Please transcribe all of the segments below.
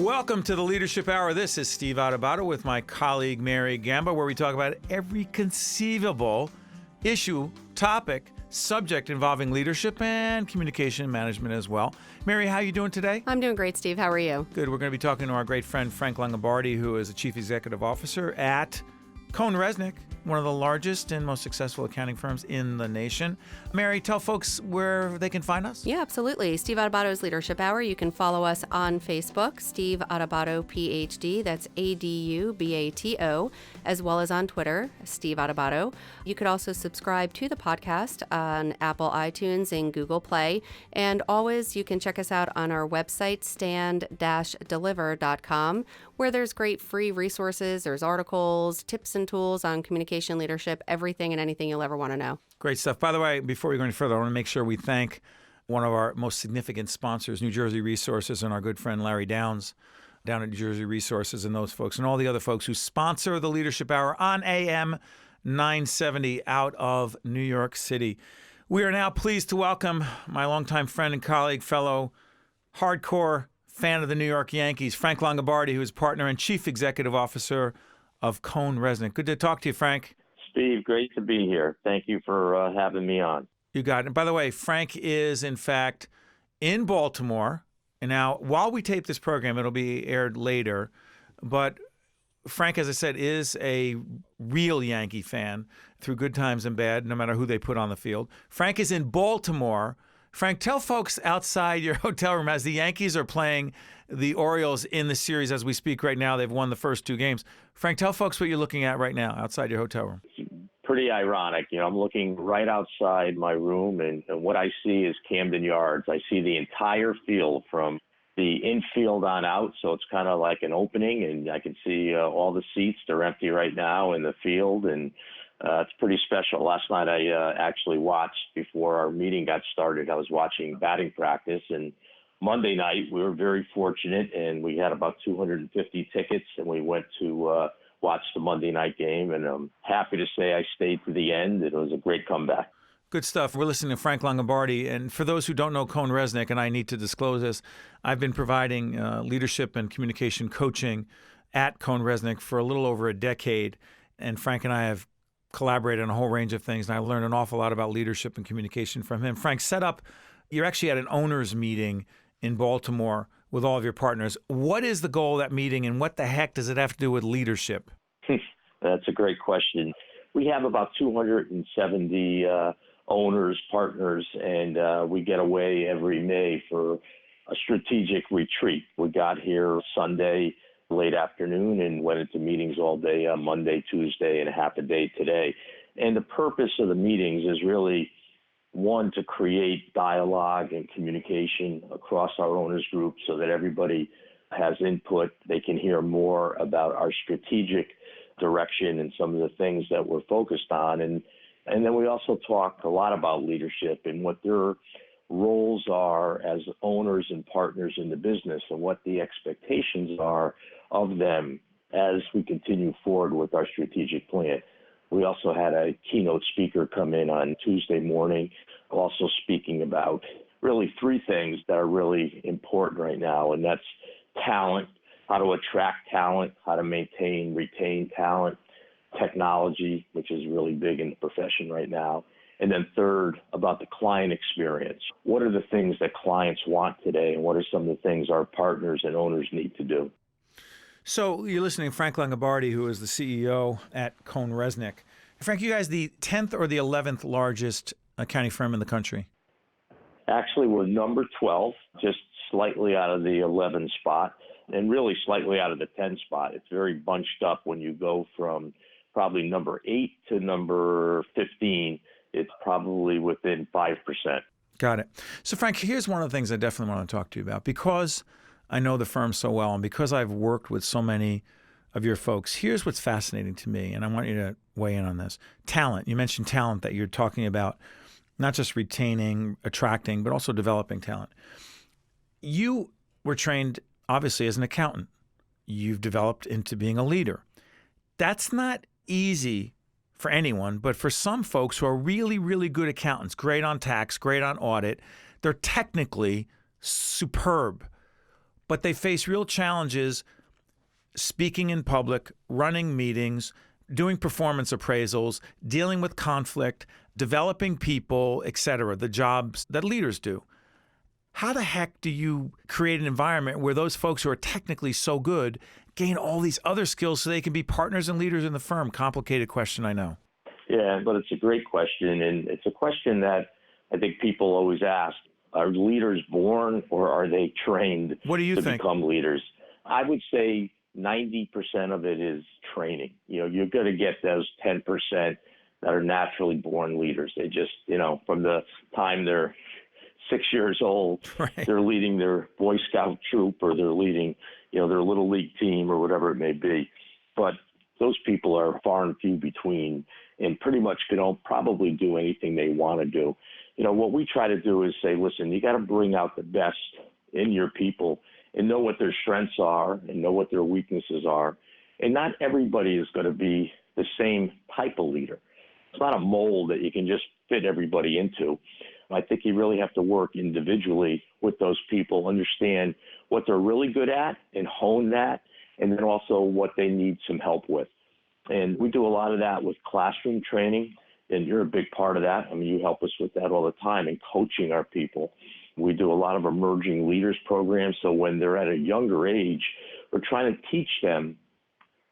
Welcome to the Leadership Hour. This is Steve Adubato with my colleague Mary Gamba, where we talk about every conceivable issue, topic, subject involving leadership and communication management as well. Mary, how are you doing today? I'm doing great, Steve. How are you? Good. We're going to be talking to our great friend Frank Longobardi, who is the Chief Executive Officer at CohnReznick, one of the largest and most successful accounting firms in the nation. Mary, tell folks where they can find us. Yeah, absolutely. Steve Adubato's Leadership Hour. You can follow us on Facebook, Steve Adubato, PhD. That's Adubato, as well as on Twitter, Steve Adubato. You could also subscribe to the podcast on Apple iTunes and Google Play. And always, you can check us out on our website, stand-deliver.com, where there's great free resources. There's articles, tips and tools on communication, leadership, everything and anything you'll ever want to know. Great stuff. By the way, before we go any further, I want to make sure we thank one of our most significant sponsors, New Jersey Resources, and our good friend Larry Downs down at New Jersey Resources, and those folks and all the other folks who sponsor the Leadership Hour on AM 970 out of New York City. We are now pleased to welcome my longtime friend and colleague, fellow hardcore fan of the New York Yankees, Frank Longobardi, who is partner and chief executive officer of CohnReznick. Good to talk to you, Frank. Steve, great to be here. Thank you for having me on. You got it. And by the way, Frank is, in fact, in Baltimore. And now, while we tape this program, it'll be aired later. But Frank, as I said, is a real Yankee fan through good times and bad, no matter who they put on the field. Frank is in Baltimore. Frank, tell folks outside your hotel room, as the Yankees are playing the Orioles in the series as we speak right now. They've won the first two games. Frank, tell folks what you're looking at right now outside your hotel room. It's pretty ironic. I'm looking right outside my room, and what I see is Camden Yards. I see the entire field from the infield on out, so it's kind of like an opening, and I can see all the seats. They're empty right now in the field, and it's pretty special. Last night I actually watched, before our meeting got started, I was watching batting practice, and Monday night we were very fortunate, and we had about 250 tickets, and we went to watch the Monday night game, and I'm happy to say I stayed to the end. It was a great comeback. Good stuff. We're listening to Frank Longobardi. And for those who don't know CohnReznick, and I need to disclose this, I've been providing leadership and communication coaching at CohnReznick for a little over a decade. And Frank and I have collaborated on a whole range of things, and I learned an awful lot about leadership and communication from him. Frank, you're actually at an owners meeting in Baltimore with all of your partners. What is the goal of that meeting, and what the heck does it have to do with leadership? That's a great question. We have about 270 owners, partners, and we get away every May for a strategic retreat. We got here Sunday late afternoon and went into meetings all day on Monday, Tuesday, and half a day today. And the purpose of the meetings is really, one, to create dialogue and communication across our owners group so that everybody has input. They can hear more about our strategic direction and some of the things that we're focused on. And then we also talk a lot about leadership and what their roles are as owners and partners in the business and what the expectations are of them as we continue forward with our strategic plan. We also had a keynote speaker come in on Tuesday morning, also speaking about really three things that are really important right now, and that's talent, how to attract talent, how to maintain, retain talent, technology, which is really big in the profession right now. And then third, about the client experience. What are the things that clients want today, and what are some of the things our partners and owners need to do? So you're listening to Frank Longobardi, who is the CEO at CohnReznick. Frank, you guys the 10th or the 11th largest accounting firm in the country? Actually, we're number 12, just slightly out of the 11 spot, and really slightly out of the 10 spot. It's very bunched up when you go from probably number 8 to number 15. It's probably within 5%. Got it. So, Frank, here's one of the things I definitely want to talk to you about. Because I know the firm so well and because I've worked with so many of your folks, here's what's fascinating to me, and I want you to weigh in on this. Talent. You mentioned talent, that you're talking about not just retaining, attracting, but also developing talent. You were trained, obviously, as an accountant. You've developed into being a leader. That's not easy for anyone, but for some folks who are really, really good accountants, great on tax, great on audit, they're technically superb. but they face real challenges speaking in public, running meetings, doing performance appraisals, dealing with conflict, developing people, etc., the jobs that leaders do. How the heck do you create an environment where those folks who are technically so good gain all these other skills so they can be partners and leaders in the firm? Complicated question, I know. Yeah, but it's a great question, and it's a question that I think people always ask. Are leaders born or are they trained What do you to think? become leaders? I would say 90% of it is training. You're going to get those 10% that are naturally born leaders. They just, from the time they're 6 years old, Right. They're leading their Boy Scout troop or they're leading, their little league team or whatever it may be. But those people are far and few between and pretty much can probably do anything they want to do. What we try to do is say, listen, you got to bring out the best in your people and know what their strengths are and know what their weaknesses are. And not everybody is going to be the same type of leader. It's not a mold that you can just fit everybody into. I think you really have to work individually with those people, understand what they're really good at and hone that, and then also what they need some help with. And we do a lot of that with classroom training, and you're a big part of that. I mean, you help us with that all the time and coaching our people. We do a lot of emerging leaders programs, so when they're at a younger age, we're trying to teach them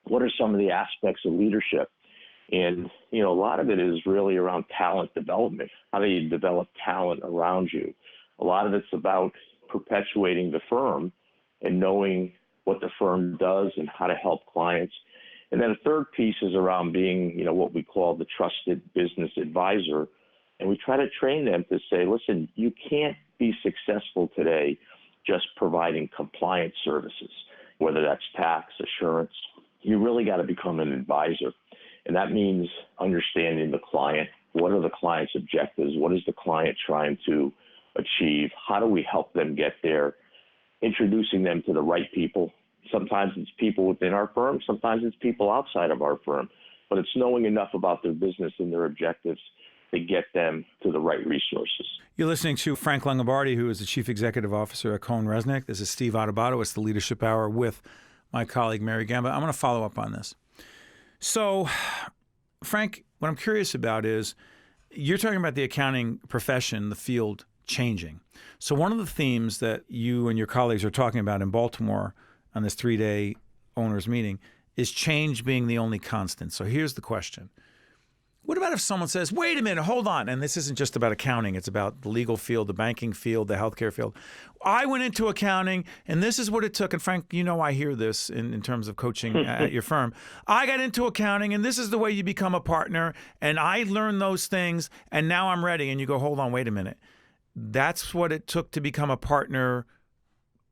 what are some of the aspects of leadership. And, a lot of it is really around talent development. How do you develop talent around you? A lot of it's about perpetuating the firm and knowing what the firm does and how to help clients. And then a third piece is around being, what we call the trusted business advisor. And we try to train them to say, listen, you can't be successful today just providing compliance services, whether that's tax, assurance. You really got to become an advisor. And that means understanding the client. What are the client's objectives? What is the client trying to achieve? How do we help them get there? Introducing them to the right people. Sometimes it's people within our firm. Sometimes it's people outside of our firm. But it's knowing enough about their business and their objectives to get them to the right resources. You're listening to Frank Longobardi, who is the Chief Executive Officer at CohnReznick. This is Steve Adubato. It's the Leadership Hour with my colleague, Mary Gamba. I'm going to follow up on this. So, Frank, what I'm curious about is you're talking about the accounting profession, the field changing. So one of the themes that you and your colleagues are talking about in Baltimore on this 3-day owners meeting is change being the only constant. So here's the question. What about if someone says, wait a minute, hold on, and this isn't just about accounting, it's about the legal field, the banking field, the healthcare field. I went into accounting, and this is what it took. And Frank, I hear this in terms of coaching at your firm. I got into accounting, and this is the way you become a partner, and I learned those things, and now I'm ready. And you go, hold on, wait a minute. That's what it took to become a partner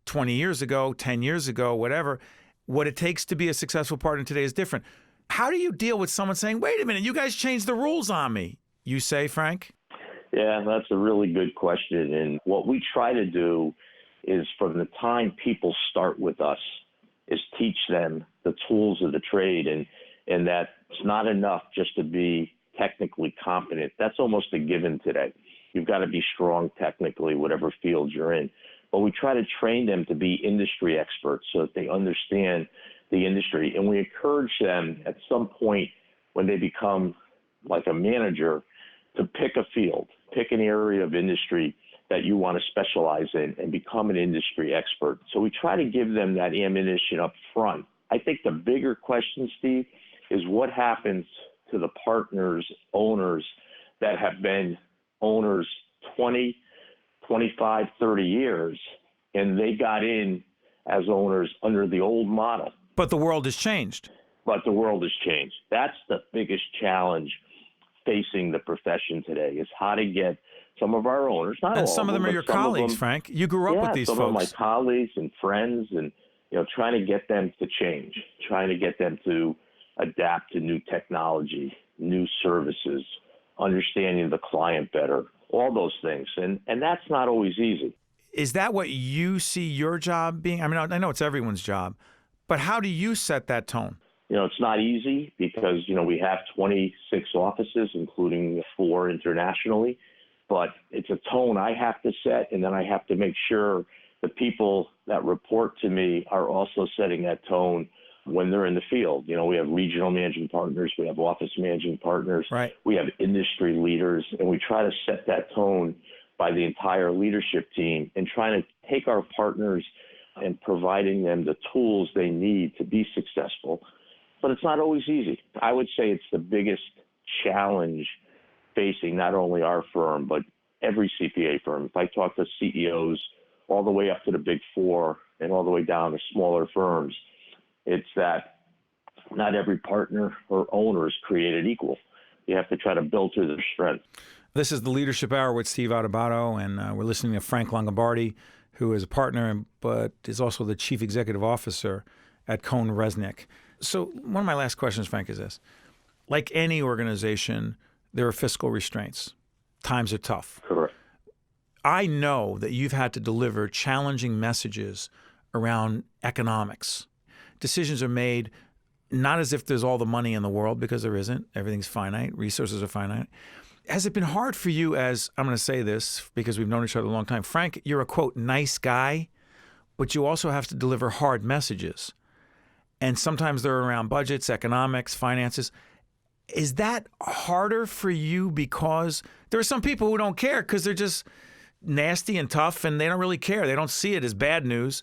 20 years ago, 10 years ago, whatever. What it takes to be a successful partner today is different. How do you deal with someone saying, wait a minute, you guys changed the rules on me? You say, Frank? Yeah, that's a really good question. And what we try to do is from the time people start with us is teach them the tools of the trade and that it's not enough just to be technically competent. That's almost a given today. You've got to be strong technically, whatever field you're in. But we try to train them to be industry experts so that they understand the industry. And we encourage them at some point when they become like a manager to pick a field, pick an area of industry that you want to specialize in and become an industry expert. So we try to give them that ammunition up front. I think the bigger question, Steve, is what happens to the partners, owners that have been owners 20, 25, 30 years, and they got in as owners under the old model. But the world has changed. But the world has changed. That's the biggest challenge facing the profession today is how to get some of our owners, not all and some of them are your colleagues, them, Frank. You grew up with these some folks. of my colleagues and friends and, trying to get them to change, trying to get them to adapt to new technology, new services, understanding the client better, all those things. And that's not always easy. Is that what you see your job being? I mean, I know it's everyone's job, but how do you set that tone? It's not easy because, we have 26 offices, including 4 internationally, but it's a tone I have to set, and then I have to make sure the people that report to me are also setting that tone when they're in the field. You know, we have regional managing partners, we have office managing partners, Right. we have industry leaders, and we try to set that tone by the entire leadership team and trying to take our partners and providing them the tools they need to be successful. But it's not always easy. I would say it's the biggest challenge facing not only our firm, but every CPA firm. If I talk to CEOs all the way up to the big four and all the way down to smaller firms, it's that not every partner or owner is created equal. You have to try to build to their strength. This is the Leadership Hour with Steve Adubato, and we're listening to Frank Longobardi, who is a partner but is also the Chief Executive Officer at CohnReznick. So one of my last questions, Frank, is this. Like any organization, there are fiscal restraints. Times are tough. Correct. I know that you've had to deliver challenging messages around economics. Decisions are made not as if there's all the money in the world, because there isn't. Everything's finite. Resources are finite. Has it been hard for you as, I'm going to say this because we've known each other a long time, Frank, you're a, quote, nice guy, but you also have to deliver hard messages. And sometimes they're around budgets, economics, finances. Is that harder for you because there are some people who don't care because they're just nasty and tough and they don't really care. They don't see it as bad news.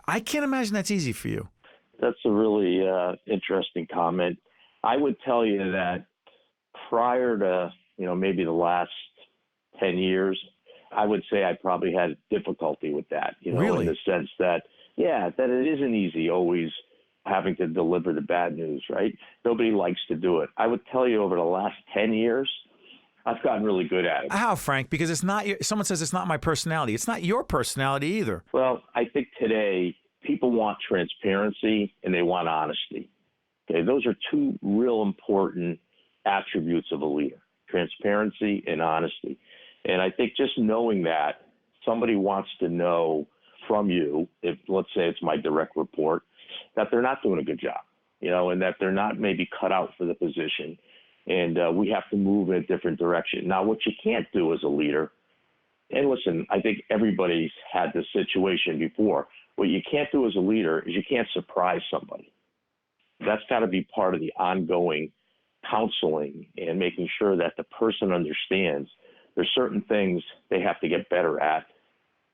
I can't imagine that's easy for you. That's a really interesting comment. I would tell you that prior to, maybe the last 10 years, I would say I probably had difficulty with that, Really? in the sense that, that it isn't easy always having to deliver the bad news, right? Nobody likes to do it. I would tell you over the last 10 years, I've gotten really good at it. How, Frank? Because it's not someone says it's not my personality. It's not your personality either. Well, I think today people want transparency and they want honesty. Okay, those are two real important attributes of a leader, transparency and honesty. And I think just knowing that somebody wants to know from you, if let's say it's my direct report, that they're not doing a good job, and that they're not maybe cut out for the position. And we have to move in a different direction. Now, what you can't do as a leader, and listen, I think everybody's had this situation before. What you can't do as a leader is you can't surprise somebody. That's got to be part of the ongoing counseling and making sure that the person understands there's certain things they have to get better at.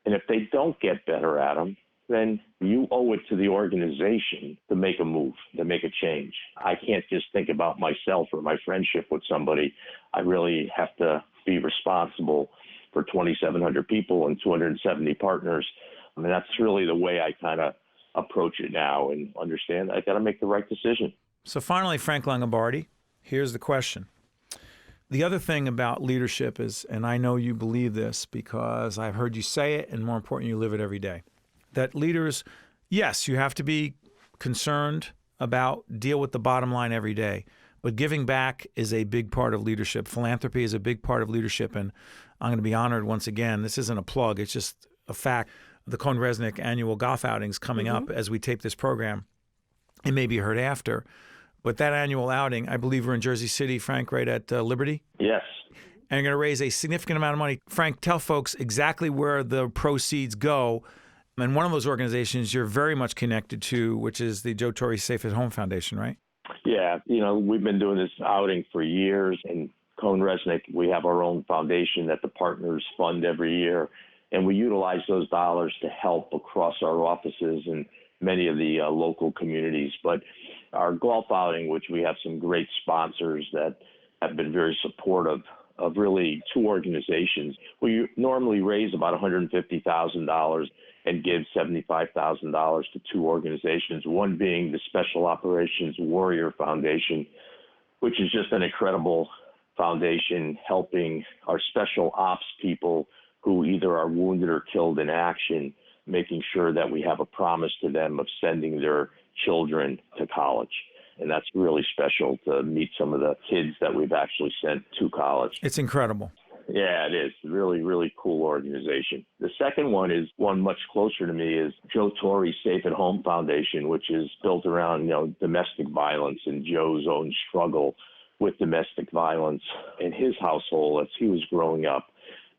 And if they don't get better at them, then you owe it to the organization to make a move, to make a change. I can't just think about myself or my friendship with somebody. I really have to be responsible for 2,700 people and 270 partners. I mean, that's really the way I kind of approach it now and understand I got to make the right decision. So finally, Frank Longobardi, here's the question. The other thing about leadership is, and I know you believe this because I've heard you say it, and more important, you live it every day, that leaders, yes, you have to be concerned about, deal with the bottom line every day, but giving back is a big part of leadership. Philanthropy is a big part of leadership, and I'm going to be honored once again. This isn't a plug, it's just a fact. The CohnReznick annual golf outing's coming up as we tape this program. It may be heard after, but that annual outing, I believe we're in Jersey City, Frank, right at Liberty? Yes. And you're going to raise a significant amount of money. Frank, tell folks exactly where the proceeds go. And one of those organizations you're very much connected to, which is the Joe Torre Safe at Home Foundation, right? Yeah, we've been doing this outing for years. And CohnReznick, we have our own foundation that the partners fund every year. And we utilize those dollars to help across our offices and many of the local communities. But our golf outing, which we have some great sponsors that have been very supportive of really two organizations. We normally raise about $150,000 and give $75,000 to two organizations, one being the Special Operations Warrior Foundation, which is just an incredible foundation helping our special ops people who either are wounded or killed in action, making sure that we have a promise to them of sending their children to college. And that's really special to meet some of the kids that we've actually sent to college. It's incredible. Yeah, it is. Really, really cool organization. The second one is one much closer to me is Joe Torre Safe at Home Foundation, which is built around, domestic violence and Joe's own struggle with domestic violence in his household as he was growing up.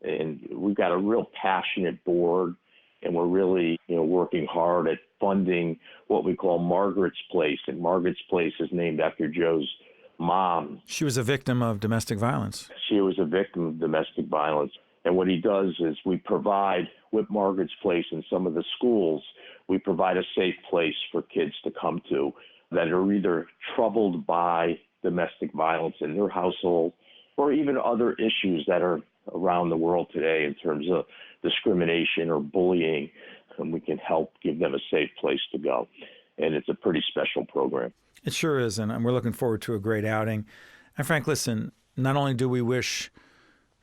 And we've got a real passionate board And we're really, working hard at funding what we call Margaret's Place. And Margaret's Place is named after Joe's mom. She was a victim of domestic violence. She was a victim of domestic violence. And what he does is we provide, with Margaret's Place in some of the schools, we provide a safe place for kids to come to that are either troubled by domestic violence in their household or even other issues that are around the world today in terms of discrimination or bullying, and we can help give them a safe place to go. And it's a pretty special program. It sure is, and we're looking forward to a great outing. And Frank, listen, not only do we wish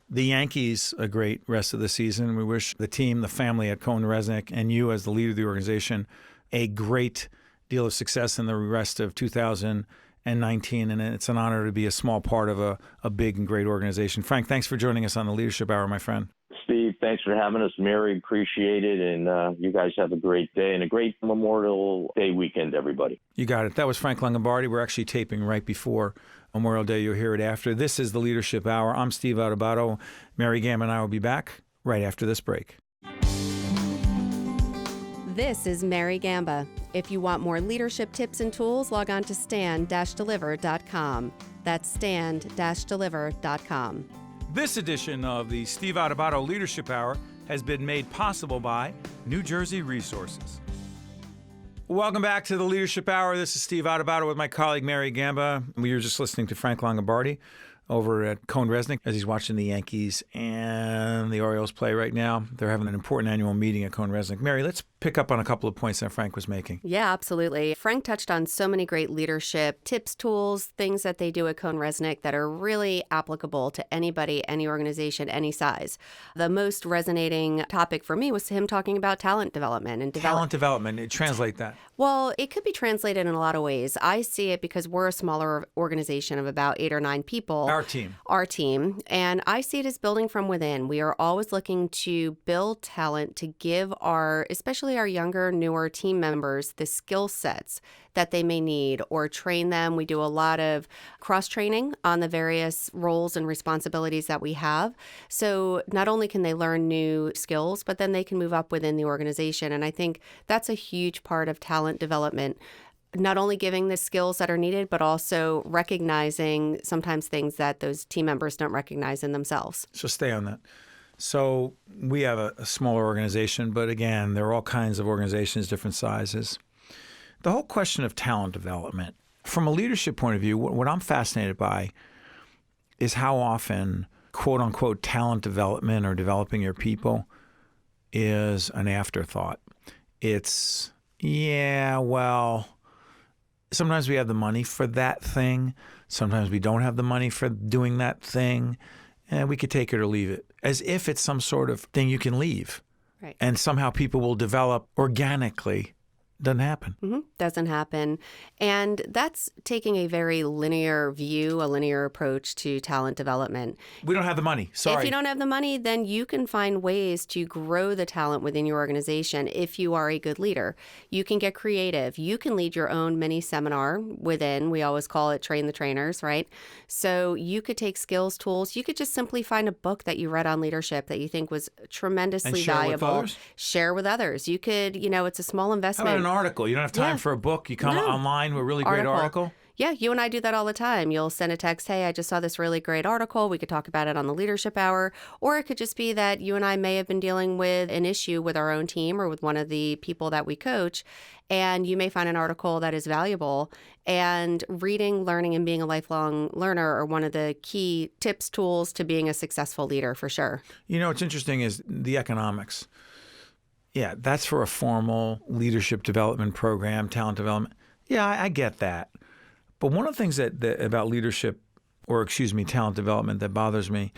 the Yankees a great rest of the season, we wish the team, the family at CohnReznick, and you as the leader of the organization a great deal of success in the rest of 2019, and it's an honor to be a small part of a big and great organization. Frank, thanks for joining us on the Leadership Hour, my friend. Steve, thanks for having us. Mary, appreciate it, and you guys have a great day and a great Memorial Day weekend, everybody. You got it. That was Frank Longobardi. We're actually taping right before Memorial Day. You'll hear it after. This is the Leadership Hour. I'm Steve Adubato. Mary Gamba and I will be back right after this break. This is Mary Gamba. If you want more leadership tips and tools, log on to stand-deliver.com. That's stand-deliver.com. This edition of the Steve Adubato Leadership Hour has been made possible by New Jersey Resources. Welcome back to the Leadership Hour. This is Steve Adubato with my colleague Mary Gamba. We were just listening to Frank Longobardi over at CohnReznick as he's watching the Yankees and the Orioles play right now. They're having an important annual meeting at CohnReznick. Mary, let's pick up on a couple of points that Frank was making. Yeah, absolutely. Frank touched on so many great leadership tips, tools, things that they do at CohnReznick that are really applicable to anybody, any organization, any size. The most resonating topic for me was him talking about talent development. Talent development, translate that. Well, it could be translated in a lot of ways. I see it because we're a smaller organization of about 8 or 9 people. Our team. And I see it as building from within. We are always looking to build talent to give especially our younger, newer team members, the skill sets that they may need or train them. We do a lot of cross-training on the various roles and responsibilities that we have. So not only can they learn new skills, but then they can move up within the organization. And I think that's a huge part of talent development. Not only giving the skills that are needed, but also recognizing sometimes things that those team members don't recognize in themselves. So stay on that. So we have a smaller organization, but again, there are all kinds of organizations, different sizes. The whole question of talent development, from a leadership point of view, what I'm fascinated by is how often, quote unquote, talent development or developing your people is an afterthought. It's, sometimes we have the money for that thing. Sometimes we don't have the money for doing that thing. And we could take it or leave it, as if it's some sort of thing you can leave. Right. And somehow people will develop organically. Doesn't happen. Mm-hmm. Doesn't happen. And that's taking a very linear view, a linear approach to talent development. We don't have the money. Sorry. If you don't have the money, then you can find ways to grow the talent within your organization if you are a good leader. You can get creative. You can lead your own mini seminar within. We always call it Train the Trainers, right? So you could take skills, tools. You could just simply find a book that you read on leadership that you think was tremendously valuable. Share with others. You could, it's a small investment. How about an article? You don't have time for a book. You come online with a really great article. Yeah, you and I do that all the time. You'll send a text, hey, I just saw this really great article. We could talk about it on the Leadership Hour. Or it could just be that you and I may have been dealing with an issue with our own team or with one of the people that we coach. And you may find an article that is valuable. And reading, learning, and being a lifelong learner are one of the key tips, tools to being a successful leader, for sure. What's interesting is the economics. Yeah, that's for a formal leadership development program, talent development. Yeah, I get that. But one of the things that about leadership, talent development that bothers me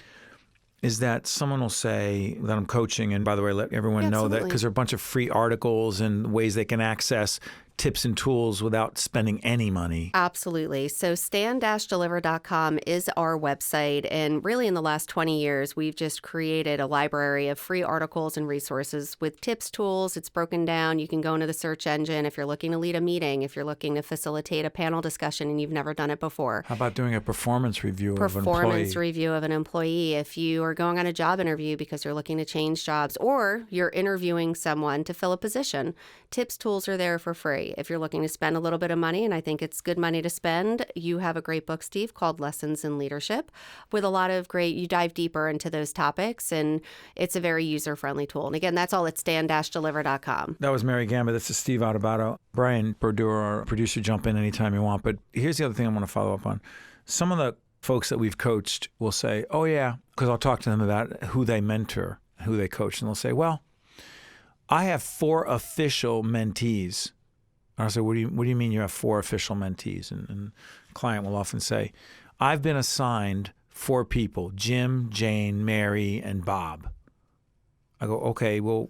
is that someone will say that I'm coaching, and by the way, let everyone know that because there are a bunch of free articles and ways they can access tips and tools without spending any money. Absolutely. So stand-deliver.com is our website. And really in the last 20 years, we've just created a library of free articles and resources with tips, tools. It's broken down. You can go into the search engine if you're looking to lead a meeting, if you're looking to facilitate a panel discussion and you've never done it before. How about doing a performance review of an employee? Performance review of an employee. If you are going on a job interview because you're looking to change jobs or you're interviewing someone to fill a position, tips, tools are there for free. If you're looking to spend a little bit of money, and I think it's good money to spend, you have a great book, Steve, called Lessons in Leadership with a lot of great, you dive deeper into those topics, and it's a very user-friendly tool. And again, that's all at stand-deliver.com. That was Mary Gamba. This is Steve Adubato. Brian Perdue, our producer, jump in anytime you want. But here's the other thing I want to follow up on. Some of the folks that we've coached will say, oh, yeah, because I'll talk to them about who they mentor, who they coach. And they'll say, well, I have 4 official mentees. And I'll say, what do you mean you have 4 official mentees? And the client will often say, I've been assigned 4 people, Jim, Jane, Mary, and Bob. I go, okay, well,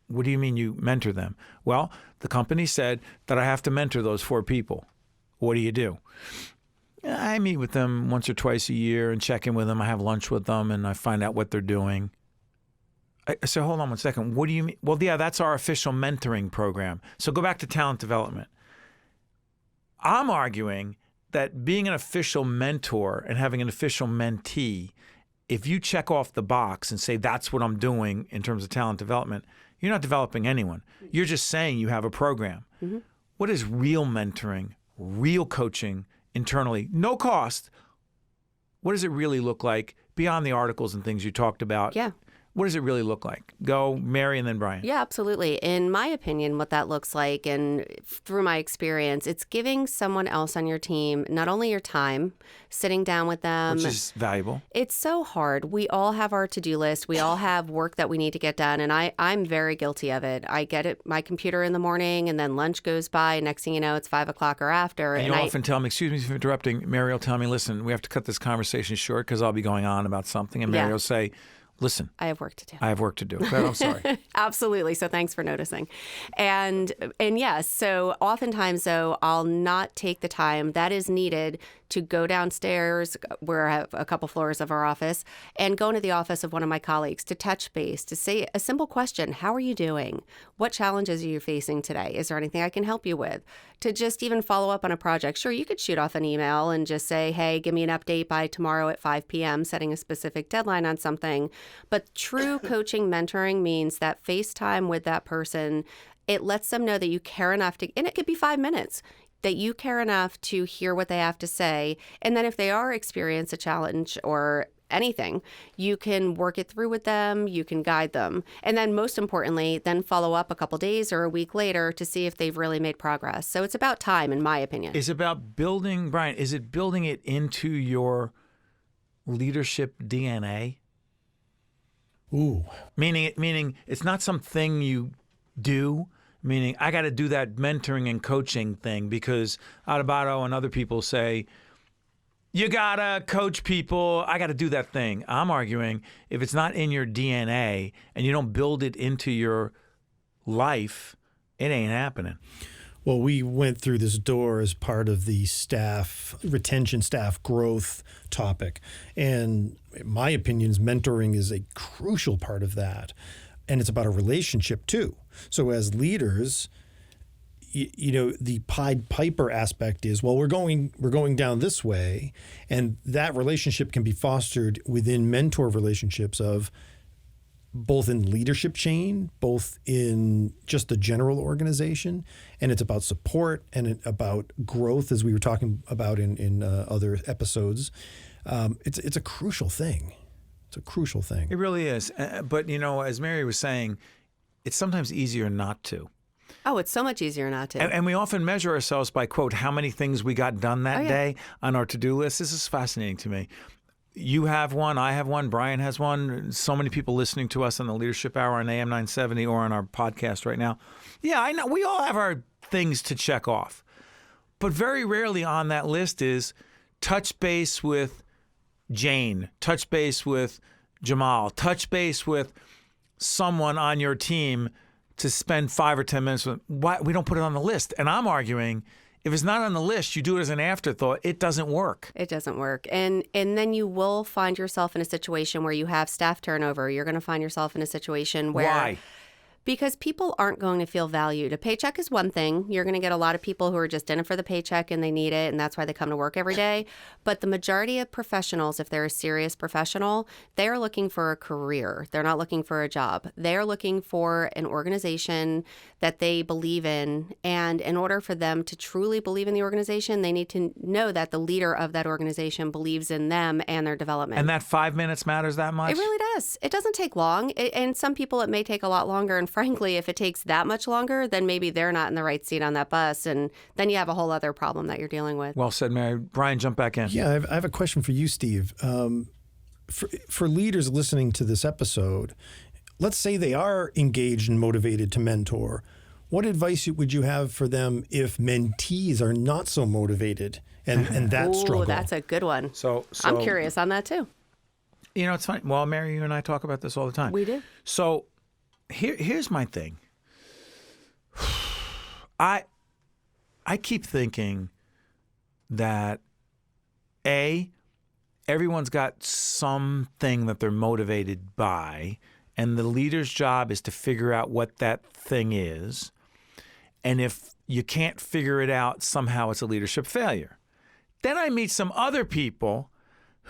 what do you mean you mentor them? Well, the company said that I have to mentor those 4 people. What do you do? I meet with them once or twice a year and check in with them. I have lunch with them and I find out what they're doing. I said, hold on one second. What do you mean? Well, yeah, that's our official mentoring program. So go back to talent development. I'm arguing that being an official mentor and having an official mentee, if you check off the box and say that's what I'm doing in terms of talent development, you're not developing anyone. You're just saying you have a program. Mm-hmm. What is real mentoring, real coaching internally? No cost. What does it really look like beyond the articles and things you talked about? Yeah. What does it really look like? Go, Mary, and then Brian. Yeah, absolutely. In my opinion, what that looks like, and through my experience, it's giving someone else on your team not only your time, sitting down with them. Which is valuable. It's so hard. We all have our to-do list. We all have work that we need to get done, and I'm very guilty of it. I get it, my computer in the morning, and then lunch goes by, and next thing you know, it's 5 o'clock or after. And you often tell me, excuse me for interrupting, Mary will tell me, listen, we have to cut this conversation short because I'll be going on about something. And Mary will say, listen, I have work to do. I have work to do. I'm sorry. Absolutely. So thanks for noticing. And yes, so oftentimes though, I'll not take the time that is needed to go downstairs where I have a couple floors of our office and go into the office of one of my colleagues to touch base, to say a simple question. How are you doing? What challenges are you facing today? Is there anything I can help you with? To just even follow up on a project. Sure, you could shoot off an email and just say, hey, give me an update by tomorrow at 5 p.m., setting a specific deadline on something. But true coaching mentoring means that FaceTime with that person, it lets them know that you care enough to, and it could be 5 minutes, that you care enough to hear what they have to say. And then if they are experience a challenge or anything, you can work it through with them, you can guide them. And then most importantly, then follow up a couple days or a week later to see if they've really made progress. So it's about time, in my opinion. It's about building, Brian, is it building it into your leadership DNA? Ooh. Meaning it's not something you do. Meaning, I got to do that mentoring and coaching thing because Adubato and other people say, you got to coach people. I got to do that thing. I'm arguing if it's not in your DNA and you don't build it into your life, it ain't happening. Well, we went through this door as part of the staff retention, staff growth topic. And in my opinion, mentoring is a crucial part of that. And it's about a relationship too. So as leaders, you know, the Pied Piper aspect is, well, we're going down this way. And that relationship can be fostered within mentor relationships of both in leadership chain, both in just the general organization. And it's about support and about growth, as we were talking about in other episodes. It's a crucial thing. It's a crucial thing. It really is. But, you know, as Mary was saying, it's sometimes easier not to. Oh, it's so much easier not to. And we often measure ourselves by, quote, how many things we got done that day on our to-do list. This is fascinating to me. You have one, I have one, Brian has one. So many people listening to us on the Leadership Hour on AM 970 or on our podcast right now. Yeah, I know. We all have our things to check off. But very rarely on that list is touch base with Jane, touch base with Jamal, touch base with someone on your team to spend 5 or 10 minutes with. Why we don't put it on the list? And I'm arguing, if it's not on the list, you do it as an afterthought. It doesn't work. It doesn't work. And then you will find yourself in a situation where you have staff turnover. You're going to find yourself in a situation where... Why? Because people aren't going to feel valued. A paycheck is one thing. You're going to get a lot of people who are just in it for the paycheck and they need it, and that's why they come to work every day. But the majority of professionals, if they're a serious professional, they are looking for a career. They're not looking for a job. They are looking for an organization that they believe in. And in order for them to truly believe in the organization, they need to know that the leader of that organization believes in them and their development. And that 5 minutes matters that much? It really does. It doesn't take long. And some people, it may take a lot longer. And frankly, if it takes that much longer, then maybe they're not in the right seat on that bus. And then you have a whole other problem that you're dealing with. Well said, Mary. Brian, jump back in. Yeah, I have a question for you, Steve. For leaders listening to this episode, let's say they are engaged and motivated to mentor. What advice would you have for them if mentees are not so motivated and that struggle? Oh, that's a good one. So I'm curious on that too. You know, it's funny. Well, Mary, you and I talk about this all the time. We do. So here's my thing. I keep thinking that everyone's got something that they're motivated by, and the leader's job is to figure out what that thing is. And if you can't figure it out, somehow it's a leadership failure. Then I meet some other people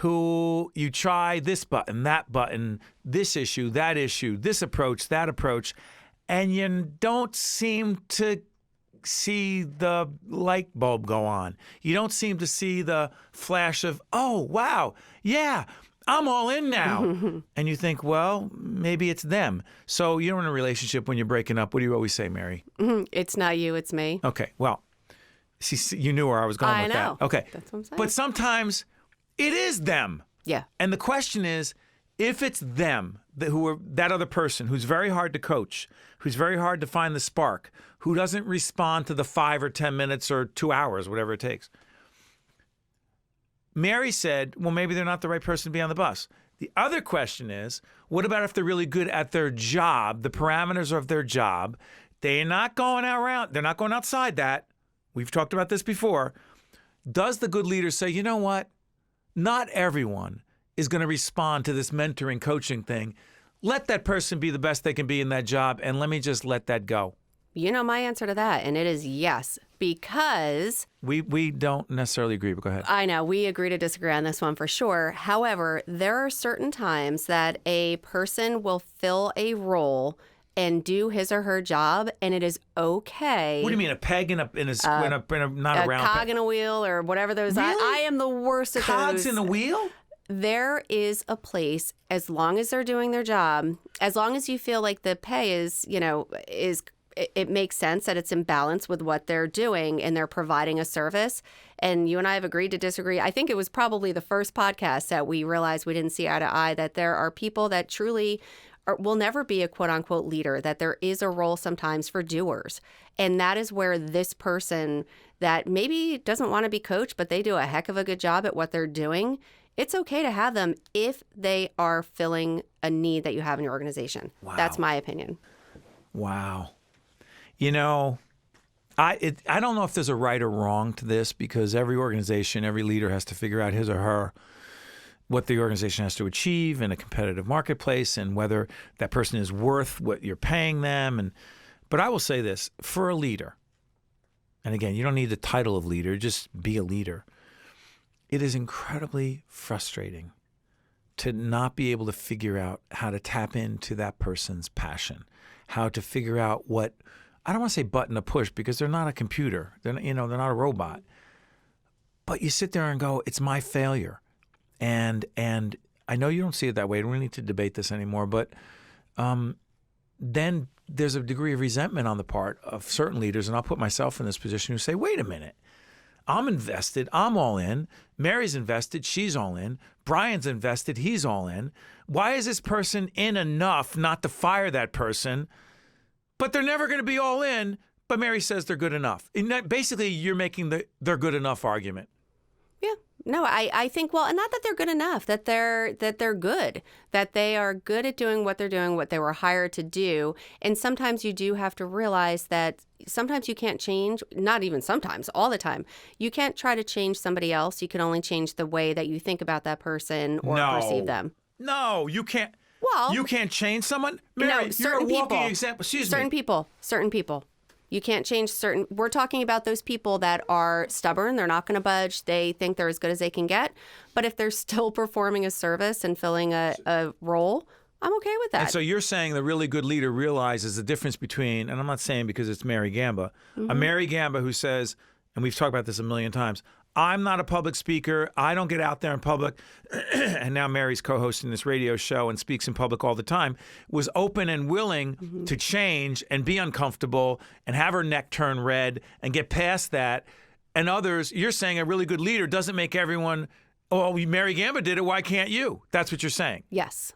who you try this button, this issue, this approach, that approach, and you don't seem to see the light bulb go on. You don't seem to see the flash of, oh, wow, yeah, I'm all in now. And you think, well, maybe it's them. So you're in a relationship when you're breaking up. What do you always say, Mary? It's not you, it's me. Okay, well, see, you knew where I was going with know. that. Okay. That's what I'm saying. But sometimes it is them. Yeah. And the question is, if it's them, that other person who's very hard to coach, who's very hard to find the spark, who doesn't respond to the 5 or 10 minutes or 2 hours, whatever it takes. Mary said, well, maybe they're not the right person to be on the bus. The other question is, what about if they're really good at their job, the parameters of their job? They're not going outside that. We've talked about this before. Does the good leader say, you know what? Not everyone is going to respond to this mentoring coaching thing. Let that person be the best they can be in that job, and let me just let that go. You know my answer to that, and it is yes, because... We don't necessarily agree, but go ahead. I know. We agree to disagree on this one for sure. However, there are certain times that a person will fill a role and do his or her job, and it is okay. What do you mean, a peg in a not a round cog peg? in a wheel or whatever those Really? I am the worst at Cogs those. in a wheel? There is a place, as long as they're doing their job, as long as you feel like the pay is it makes sense that it's in balance with what they're doing and they're providing a service. And you and I have agreed to disagree. I think it was probably the first podcast that we realized we didn't see eye to eye, that there are people that truly will never be a quote unquote leader, that there is a role sometimes for doers. And that is where this person that maybe doesn't want to be coached, but they do a heck of a good job at what they're doing, it's okay to have them if they are filling a need that you have in your organization. Wow. That's my opinion. Wow. You know, I don't know if there's a right or wrong to this, because every organization, every leader has to figure out his or her what the organization has to achieve in a competitive marketplace and whether that person is worth what you're paying them. But I will say this, for a leader, and again, you don't need the title of leader, just be a leader. It is incredibly frustrating to not be able to figure out how to tap into that person's passion, how to figure out what, I don't want to say button to push, because they're not a computer. They're not a robot. But you sit there and go, it's my failure. And I know you don't see it that way. I don't need to debate this anymore. But then there's a degree of resentment on the part of certain leaders, and I'll put myself in this position, who say, wait a minute. I'm invested. I'm all in. Mary's invested. She's all in. Brian's invested. He's all in. Why is this person in enough not to fire that person? But they're never going to be all in. But Mary says they're good enough. And that, basically, you're making the they're good enough argument. Yeah. No, I think, well, and not that they're good enough, that they're good, that they are good at doing what they're doing, what they were hired to do. And sometimes you do have to realize that sometimes you can't change, not even sometimes, all the time. You can't try to change somebody else. You can only change the way that you think about that person or perceive them. No, you can't. Well, you can't change someone? Mary, you're a walking example. Certain people. You can't change we're talking about those people that are stubborn. They're not going to budge. They think they're as good as they can get. But if they're still performing a service and filling a role, I'm okay with that. And so you're saying the really good leader realizes the difference between, and I'm not saying because it's Mary Gamba, a Mary Gamba who says, and we've talked about this a million times, I'm not a public speaker. I don't get out there in public. And now Mary's co-hosting this radio show and speaks in public all the time, was open and willing to change and be uncomfortable and have her neck turn red and get past that. And others, you're saying a really good leader doesn't make everyone, oh, Mary Gamba did it, why can't you? That's what you're saying. Yes.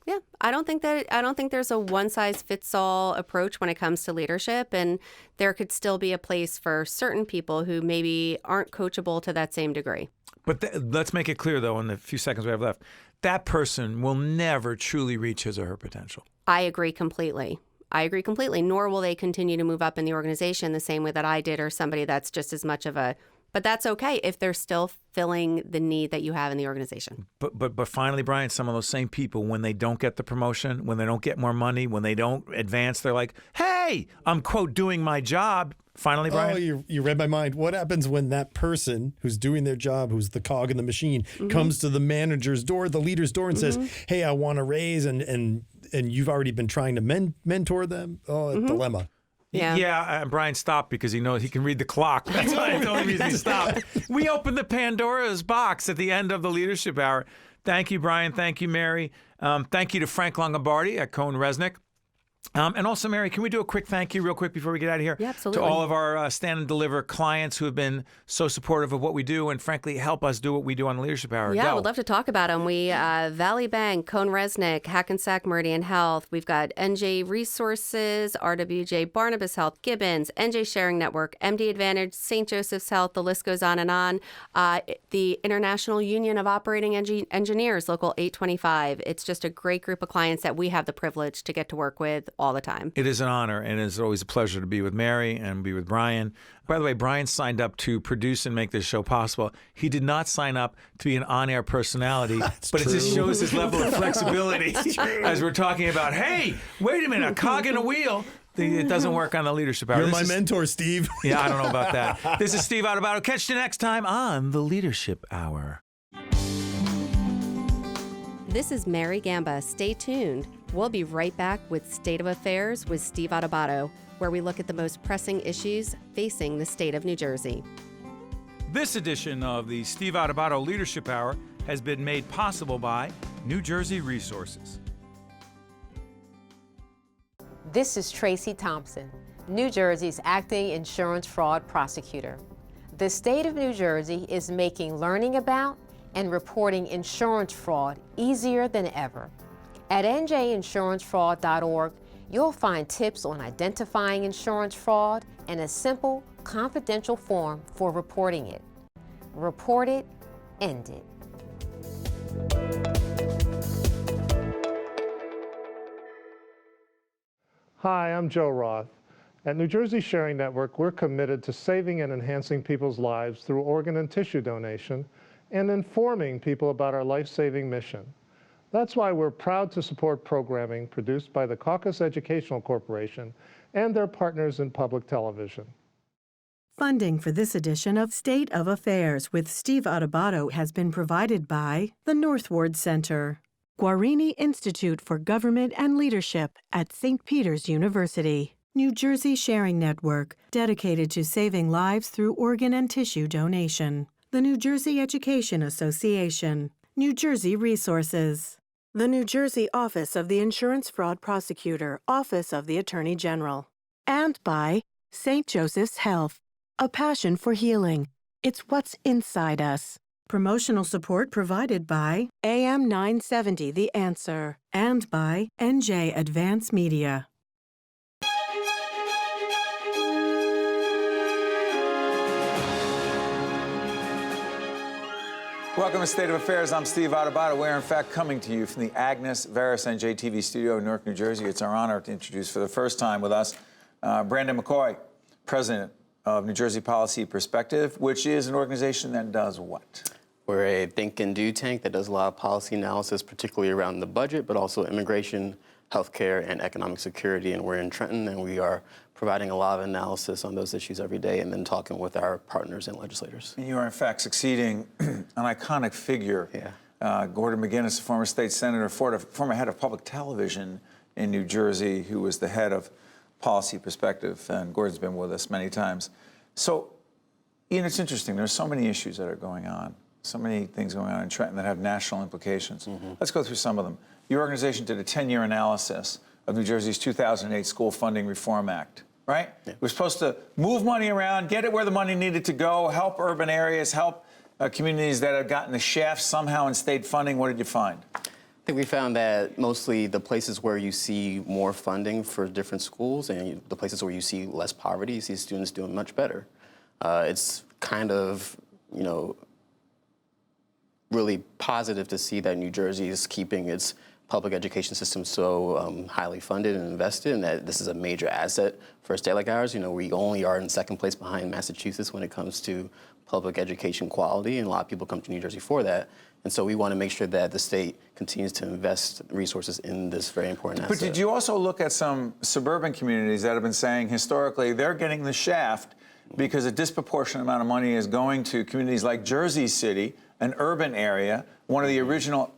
Yeah, I don't think there's a one-size-fits-all approach when it comes to leadership, and there could still be a place for certain people who maybe aren't coachable to that same degree. But let's make it clear, though, in the few seconds we have left, that person will never truly reach his or her potential. I agree completely. Nor will they continue to move up in the organization the same way that I did, or somebody that's just as much of a. But that's okay if they're still filling the need that you have in the organization. But finally, Brian, some of those same people, when they don't get the promotion, when they don't get more money, when they don't advance, they're like, hey, I'm, quote, doing my job. Finally, Brian. Oh, you read my mind. What happens when that person who's doing their job, who's the cog in the machine, comes to the manager's door, the leader's door, and says, hey, I want a raise, and you've already been trying to mentor them? Oh, a dilemma. Yeah, and Brian stopped because he knows he can read the clock. That's why the only reason he stopped. We opened the Pandora's box at the end of the Leadership Hour. Thank you, Brian. Thank you, Mary. Thank you to Frank Longobardi at CohnReznick. And also, Mary, can we do a quick thank you real quick before we get out of here? Yeah, absolutely. To all of our Stand and Deliver clients who have been so supportive of what we do and, frankly, help us do what we do on the Leadership Hour. Yeah, Go. we'd love to talk about them. We, Valley Bank, CohnReznick, Hackensack Meridian Health. We've got NJ Resources, RWJ Barnabas Health, Gibbons, NJ Sharing Network, MD Advantage, St. Joseph's Health, the list goes on and on. The International Union of Operating Engineers, Local 825. It's just a great group of clients that we have the privilege to get to work with all the time. It is an honor, and it's always a pleasure to be with Mary and be with Brian. By the way, Brian signed up to produce and make this show possible. He did not sign up to be an on-air personality, but it just shows his level of flexibility as we're talking about, hey, wait a minute, a cog in a wheel. It doesn't work on the Leadership Hour. You're my mentor, Steve. Yeah, I don't know about that. This is Steve Adubato. Catch you next time on the Leadership Hour. This is Mary Gamba. Stay tuned. We'll be right back with State of Affairs with Steve Adubato, where we look at the most pressing issues facing the state of New Jersey. This edition of the Steve Adubato Leadership Hour has been made possible by New Jersey Resources. This is Tracy Thompson, New Jersey's acting insurance fraud prosecutor. The state of New Jersey is making learning about and reporting insurance fraud easier than ever. At njinsurancefraud.org, you'll find tips on identifying insurance fraud and a simple, confidential form for reporting it. Report it, end it. Hi, I'm Joe Roth. At New Jersey Sharing Network, we're committed to saving and enhancing people's lives through organ and tissue donation and informing people about our life-saving mission. That's why we're proud to support programming produced by the Caucus Educational Corporation and their partners in public television. Funding for this edition of State of Affairs with Steve Adubato has been provided by the Northward Center, Guarini Institute for Government and Leadership at St. Peter's University, New Jersey Sharing Network, dedicated to saving lives through organ and tissue donation, the New Jersey Education Association, New Jersey Resources, the New Jersey Office of the Insurance Fraud Prosecutor, Office of the Attorney General, and by St. Joseph's Health, a passion for healing. It's what's inside us. Promotional support provided by AM 970 The Answer and by NJ Advance Media. Welcome to State of Affairs. I'm Steve Adubato. We're, in fact, coming to you from the Agnes Veris NJTV studio in Newark, New Jersey. It's our honor to introduce for the first time with us Brandon McKoy, president of New Jersey Policy Perspective, which is an organization that does what? We're a think and do tank that does a lot of policy analysis, particularly around the budget, but also immigration, healthcare, and economic security. And we're in Trenton, and we are providing a lot of analysis on those issues every day and then talking with our partners and legislators. And you are, in fact, succeeding an iconic figure. Yeah. Gordon McGinnis, a former state senator, former head of public television in New Jersey, who was the head of Policy Perspective. And Gordon's been with us many times. So, Ian, it's interesting. There's so many issues that are going on, so many things going on in Trenton that have national implications. Let's go through some of them. Your organization did a 10-year analysis of New Jersey's 2008 School Funding Reform Act, right? Yeah. We're supposed to move money around, get it where the money needed to go, help urban areas, help communities that have gotten the shaft somehow in state funding. What did you find? I think we found that mostly the places where you see more funding for different schools and the places where you see less poverty, you see students doing much better. It's kind of, you know, really positive to see that New Jersey is keeping its public education system so highly funded and invested, and that this is a major asset for a state like ours. You know, we only are in second place behind Massachusetts when it comes to public education quality, and a lot of people come to New Jersey for that. And so we want to make sure that the state continues to invest resources in this very important asset. But did you also look at some suburban communities that have been saying historically they're getting the shaft because a disproportionate amount of money is going to communities like Jersey City, an urban area, one of the original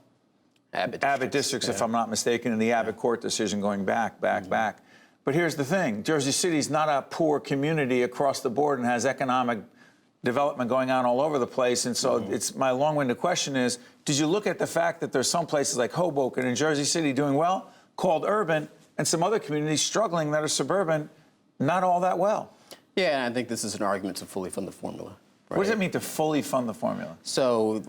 Abbott districts, if I'm not mistaken, in the Abbott court decision going back. But here's the thing. Jersey City is not a poor community across the board and has economic development going on all over the place. And so it's my long-winded question is, did you look at the fact that there's some places like Hoboken and Jersey City doing well, called urban, and some other communities struggling that are suburban, not all that well? Yeah, and I think this is an argument to fully fund the formula. Right? What does it mean to fully fund the formula? So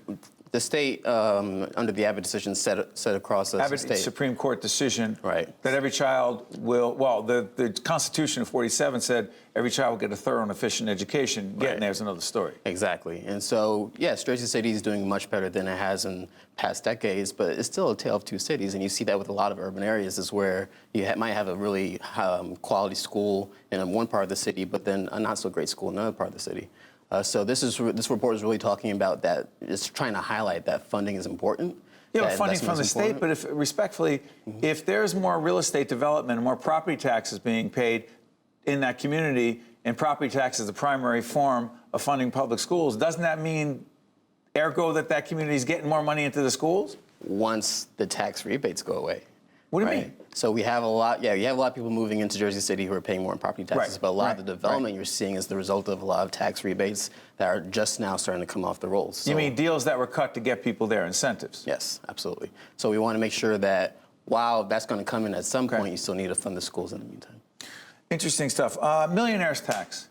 the state, under the Abbott decision, set across the Abbott state Supreme Court decision, right, that every child will, well, the Constitution of 47 said every child will get a thorough and efficient education. Getting there's another story. Exactly. And so, yes, Jersey City is doing much better than it has in past decades, but it's still a tale of two cities. And you see that with a lot of urban areas is where you might have a really quality school in one part of the city, but then a not so great school in another part of the city. So this report is really talking about that. It's trying to highlight that funding is important. Yeah, but funding from the state, but respectfully, if there's more real estate development and more property taxes being paid in that community, and property tax is the primary form of funding public schools, doesn't that mean, ergo, that community is getting more money into the schools? Once the tax rebates go away. What do you mean? So we have a lot, you have a lot of people moving into Jersey City who are paying more in property taxes, but a lot of the development you're seeing is the result of a lot of tax rebates that are just now starting to come off the rolls. So, you mean deals that were cut to get people there, incentives? Yes, absolutely. So we want to make sure that while that's going to come in at some point, you still need to fund the schools in the meantime. Interesting stuff. Millionaire's tax.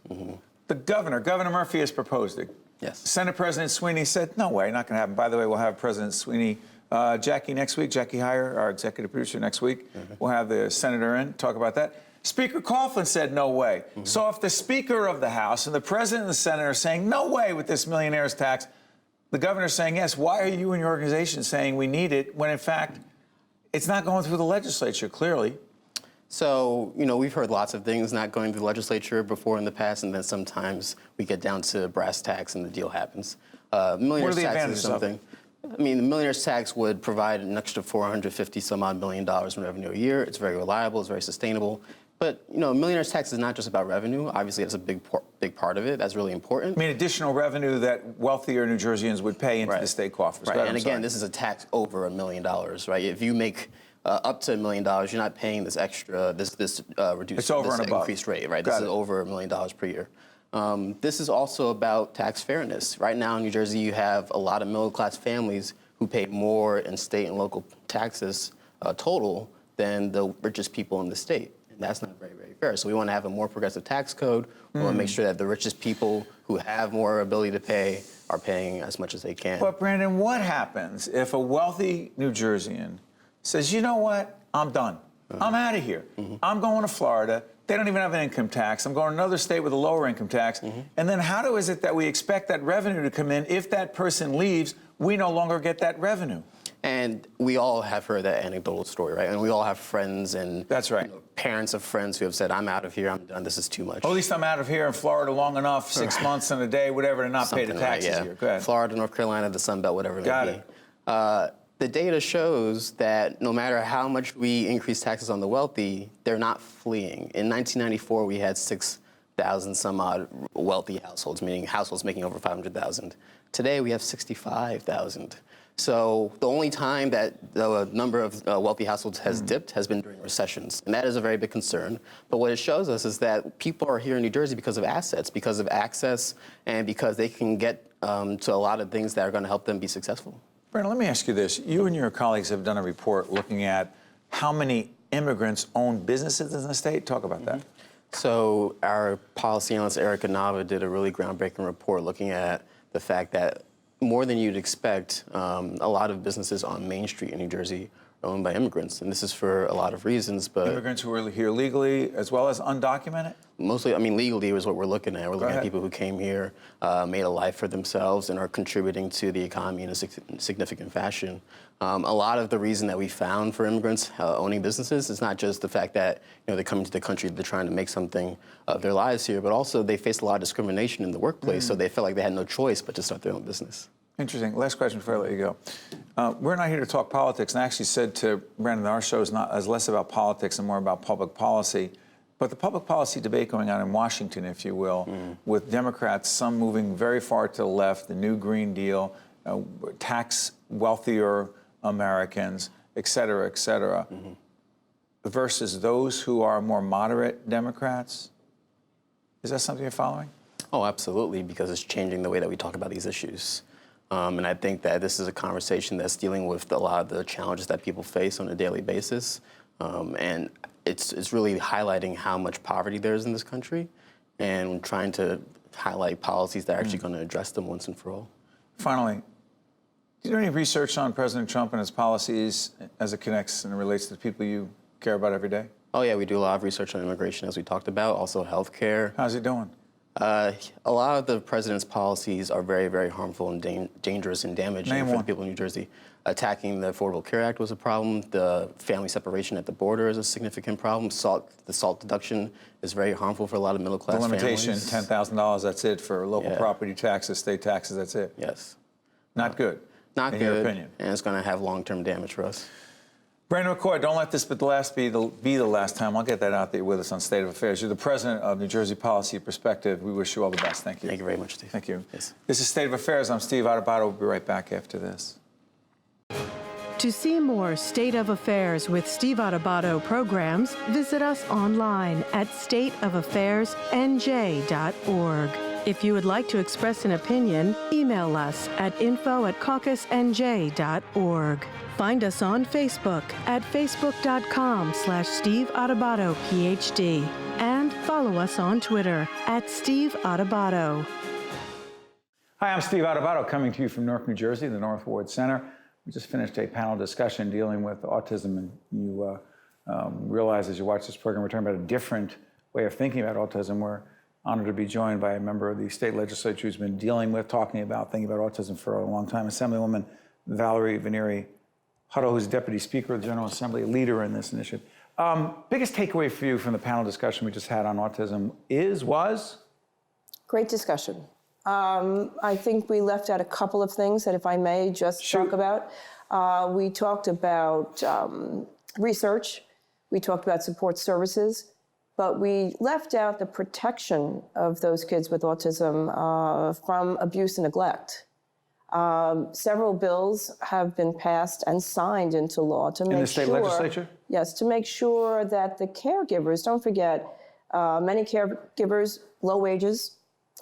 The Governor Murphy has proposed it. Yes. Senate President Sweeney said, no way, not going to happen. By the way, we'll have President Sweeney, Jackie next week, Jackie Heyer, our executive producer next week. We'll have the senator in, talk about that. Speaker Coughlin said no way. So if the Speaker of the House and the President and the Senate are saying no way with this millionaire's tax, the Governor's saying yes, why are you and your organization saying we need it when in fact it's not going through the legislature, clearly? So, you know, we've heard lots of things not going through the legislature before in the past, and then sometimes we get down to brass tacks and the deal happens. Millionaire's tax is something. I mean, the millionaire's tax would provide an extra $450-some-odd million in revenue a year. It's very reliable. It's very sustainable. But, you know, millionaire's tax is not just about revenue. Obviously, that's a big part of it. That's really important. I mean, additional revenue that wealthier New Jerseyans would pay into the state coffers. Right, and again, this is a tax over $1 million, right? If you make up to $1 million, you're not paying this extra, this reduced, it's over this and above. Increased rate, right? This is over $1 million per year. This is also about tax fairness. Right now in New Jersey, you have a lot of middle-class families who pay more in state and local taxes total than the richest people in the state. And that's not very, very fair. So we want to have a more progressive tax code. We want to make sure that the richest people who have more ability to pay are paying as much as they can. But Brandon, what happens if a wealthy New Jerseyan says, you know what, I'm done. I'm out of here. I'm going to Florida. they don't even have an income tax. I'm going to another state with a lower income tax. And then how is it that we expect that revenue to come in? If that person leaves, we no longer get that revenue. And we all have heard that anecdotal story, right? And we all have friends and That's right. Parents of friends who have said, I'm out of here, I'm done, this is too much. Or at least I'm out of here in Florida long enough, 6 months and a day, whatever, to not pay the taxes here. Go ahead. Florida, North Carolina, the Sun Belt, whatever it may be. Got it. The data shows that no matter how much we increase taxes on the wealthy, they're not fleeing. In 1994, we had 6,000 some odd wealthy households, meaning households making over 500,000. Today, we have 65,000. So the only time that the number of wealthy households has dipped has been during recessions, and that is a very big concern. But what it shows us is that people are here in New Jersey because of assets, because of access, and because they can get to a lot of things that are going to help them be successful. Brandon, let me ask you this. You and your colleagues have done a report looking at how many immigrants own businesses in the state. Talk about that. So our policy analyst, Erica Nava, did a really groundbreaking report looking at the fact that more than you'd expect, a lot of businesses on Main Street in New Jersey are owned by immigrants. And this is for a lot of reasons, but... Immigrants who are here legally as well as undocumented? Mostly, I mean, legally is what we're looking at. We're looking at people who came here, made a life for themselves, and are contributing to the economy in a significant fashion. A lot of the reason that we found for immigrants owning businesses is not just the fact that they're coming to the country, they're trying to make something of their lives here, but also they faced a lot of discrimination in the workplace, so they felt like they had no choice but to start their own business. Interesting. Last question before I let you go. We're not here to talk politics, and I actually said to Brandon that our show is less about politics and more about public policy. But the public policy debate going on in Washington, if you will, with Democrats, some moving very far to the left, the new Green Deal, tax wealthier Americans, et cetera, versus those who are more moderate Democrats. Is that something you're following? Oh, absolutely, because it's changing the way that we talk about these issues. And I think that this is a conversation that's dealing with a lot of the challenges that people face on a daily basis. And it's really highlighting how much poverty there is in this country and trying to highlight policies that are actually going to address them once and for all. Finally, do you do any research on President Trump and his policies as it connects and relates to the people you care about every day? Oh, yeah, we do a lot of research on immigration, as we talked about, also healthcare. How's he doing? A lot of the president's policies are very, very harmful and dangerous and damaging for the people in New Jersey. Attacking the Affordable Care Act was a problem. The family separation at the border is a significant problem. The SALT deduction is very harmful for a lot of middle-class families. The limitation, $10,000, that's it for local property taxes, state taxes, that's it. Yes. Not good. Not in good, your opinion. And it's going to have long-term damage for us. Brandon McKoy, don't let this be the last time. I'll get that out there with us on State of Affairs. You're the president of New Jersey Policy Perspective. We wish you all the best. Thank you. Thank you very much, Steve. Thank you. Yes. This is State of Affairs. I'm Steve Adubato. We'll be right back after this. To see more State of Affairs with Steve Adubato programs, visit us online at stateofaffairsnj.org. If you would like to express an opinion, email us at info@caucusnj.org. Find us on Facebook at facebook.com/Steve Adubato, PhD. And follow us on Twitter at Steve Adubato. Hi, I'm Steve Adubato, coming to you from Newark, New Jersey, the North Ward Center. We just finished a panel discussion dealing with autism, and you realize as you watch this program, we're talking about a different way of thinking about autism. We're honored to be joined by a member of the state legislature who's been thinking about autism for a long time, Assemblywoman Valerie Vainieri Huttle, who's Deputy Speaker of the General Assembly, a leader in this initiative. Biggest takeaway for you from the panel discussion we just had on autism was? Great discussion. I think we left out a couple of things that, if I may just talk about. We talked about research. We talked about support services. But we left out the protection of those kids with autism from abuse and neglect. Several bills have been passed and signed into law to make sure... In the state legislature? Yes, to make sure that the caregivers, don't forget, many caregivers, low wages.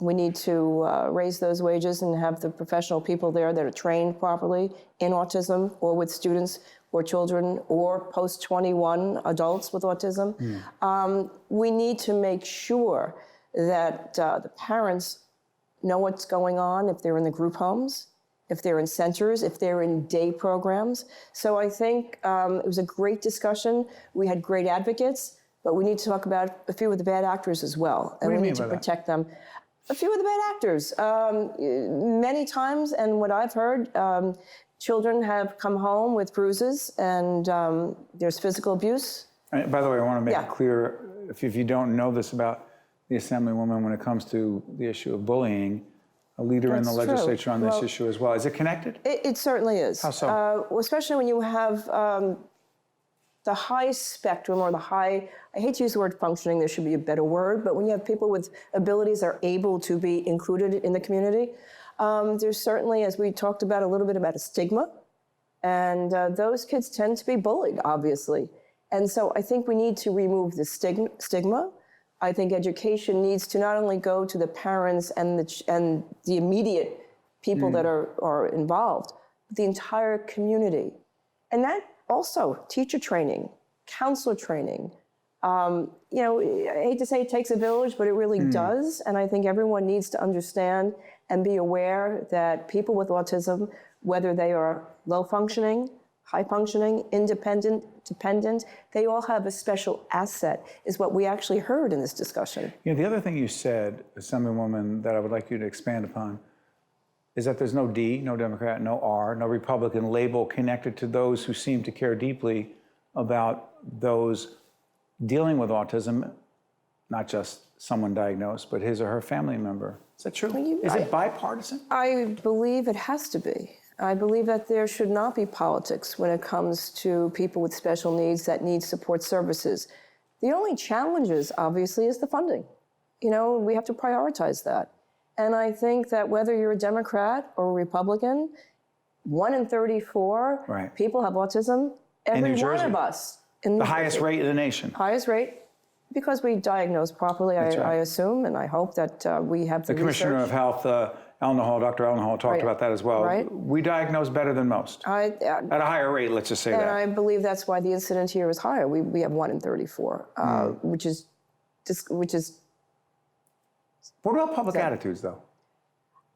We need to raise those wages and have the professional people there that are trained properly in autism or with students or children or post-21 adults with autism. We need to make sure that the parents know what's going on if they're in the group homes, if they're in centers, if they're in day programs. So I think it was a great discussion. We had great advocates. but we need to talk about a few of the bad actors as well, and we need to protect them. A few of the bad actors. Many times, and what I've heard, children have come home with bruises, and there's physical abuse. And by the way, I want to make it clear, if you don't know this about the Assemblywoman, when it comes to the issue of bullying, a leader in the legislature on this issue as well. Is it connected? It certainly is. How so? Especially when you have the high spectrum, or the high, I hate to use the word functioning, there should be a better word, but when you have people with abilities that are able to be included in the community, there's certainly, as we talked about a little bit about a stigma, and those kids tend to be bullied, obviously. And so I think we need to remove the stigma. I think education needs to not only go to the parents and the immediate people that are involved, but the entire community. And that also, teacher training, counselor training. I hate to say it takes a village, but it really does. And I think everyone needs to understand and be aware that people with autism, whether they are low functioning, high functioning, independent, dependent, they all have a special asset, is what we actually heard in this discussion. The other thing you said, Assemblywoman, that I would like you to expand upon, is that there's no D, no Democrat, no R, no Republican label connected to those who seem to care deeply about those dealing with autism, not just someone diagnosed, but his or her family member. Is that true? Is it bipartisan? I believe it has to be. I believe that there should not be politics when it comes to people with special needs that need support services. The only challenges, obviously, is the funding. We have to prioritize that. And I think that whether you're a Democrat or a Republican, 1 in 34 people have autism. Every one of us. In the highest rate in the nation. Highest rate, because we diagnose properly, I assume, and I hope that we have the Commissioner of Health, Dr. Ellen Hall, talked about that as well. Right. We diagnose better than most. At a higher rate, let's just say that. And I believe that's why the incidence here is higher. We have 1 in 34, which is. What about public attitudes, though?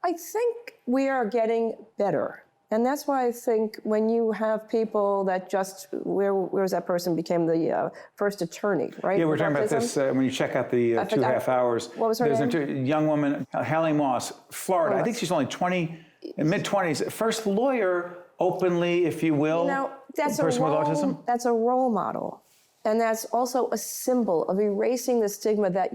I think we are getting better. And that's why I think when you have people that where's that person became the first attorney, right? Yeah, we're talking about this when you check out the 2.5 hours. What was her name? There's a young woman, Hallie Moss, Florida. I think she's only mid-20s. First lawyer openly, if you will, that's person with autism. That's a role model. And that's also a symbol of erasing the stigma that,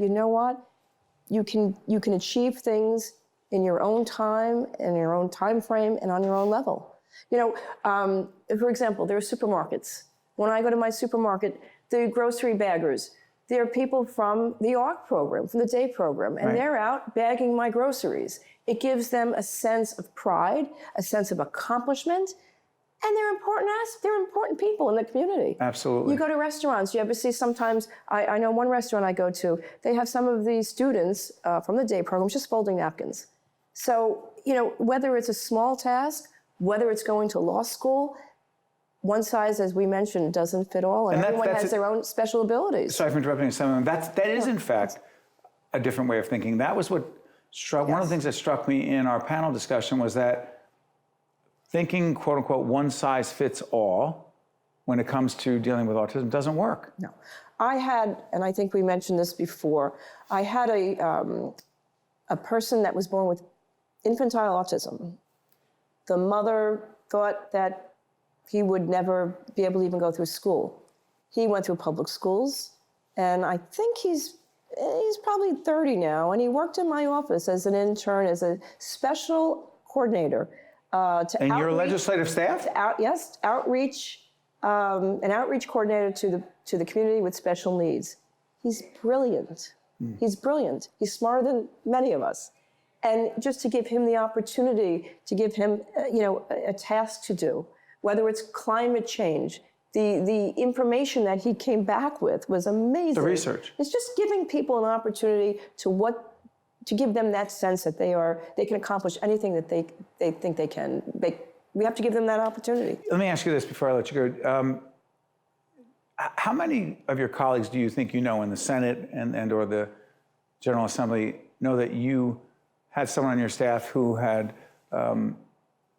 you can achieve things in your own time, in your own time frame, and on your own level. For example, there are supermarkets. When I go to my supermarket, the grocery baggers, there are people from the ARC program, from the DAY program, and they're out bagging my groceries. It gives them a sense of pride, a sense of accomplishment, and they're important people in the community. Absolutely. You go to restaurants, you ever see sometimes, I know one restaurant I go to, they have some of the students from the DAY program just folding napkins. So, whether it's a small task, whether it's going to law school, one size, as we mentioned, doesn't fit all, and everyone has their own special abilities. Sorry for interrupting someone. That is, in fact, a different way of thinking. That was what struck, one of the things that struck me in our panel discussion was that thinking, quote unquote, one size fits all when it comes to dealing with autism doesn't work. No. I had, and I think we mentioned this before, I had a person that was born with infantile autism. The mother thought that he would never be able to even go through school. He went through public schools, and I think he's probably 30 now, and he worked in my office as an intern, as a special coordinator. And your legislative staff? Outreach, an outreach coordinator to the community with special needs. He's brilliant. He's brilliant. He's smarter than many of us. And just to give him the opportunity, to give him, a task to do, whether it's climate change, the information that he came back with was amazing. The research. It's just giving people an opportunity to give them that sense that they can accomplish anything that they think they can. We have to give them that opportunity. Let me ask you this before I let you go. How many of your colleagues do you think in the Senate and or the General Assembly know that you had someone on your staff who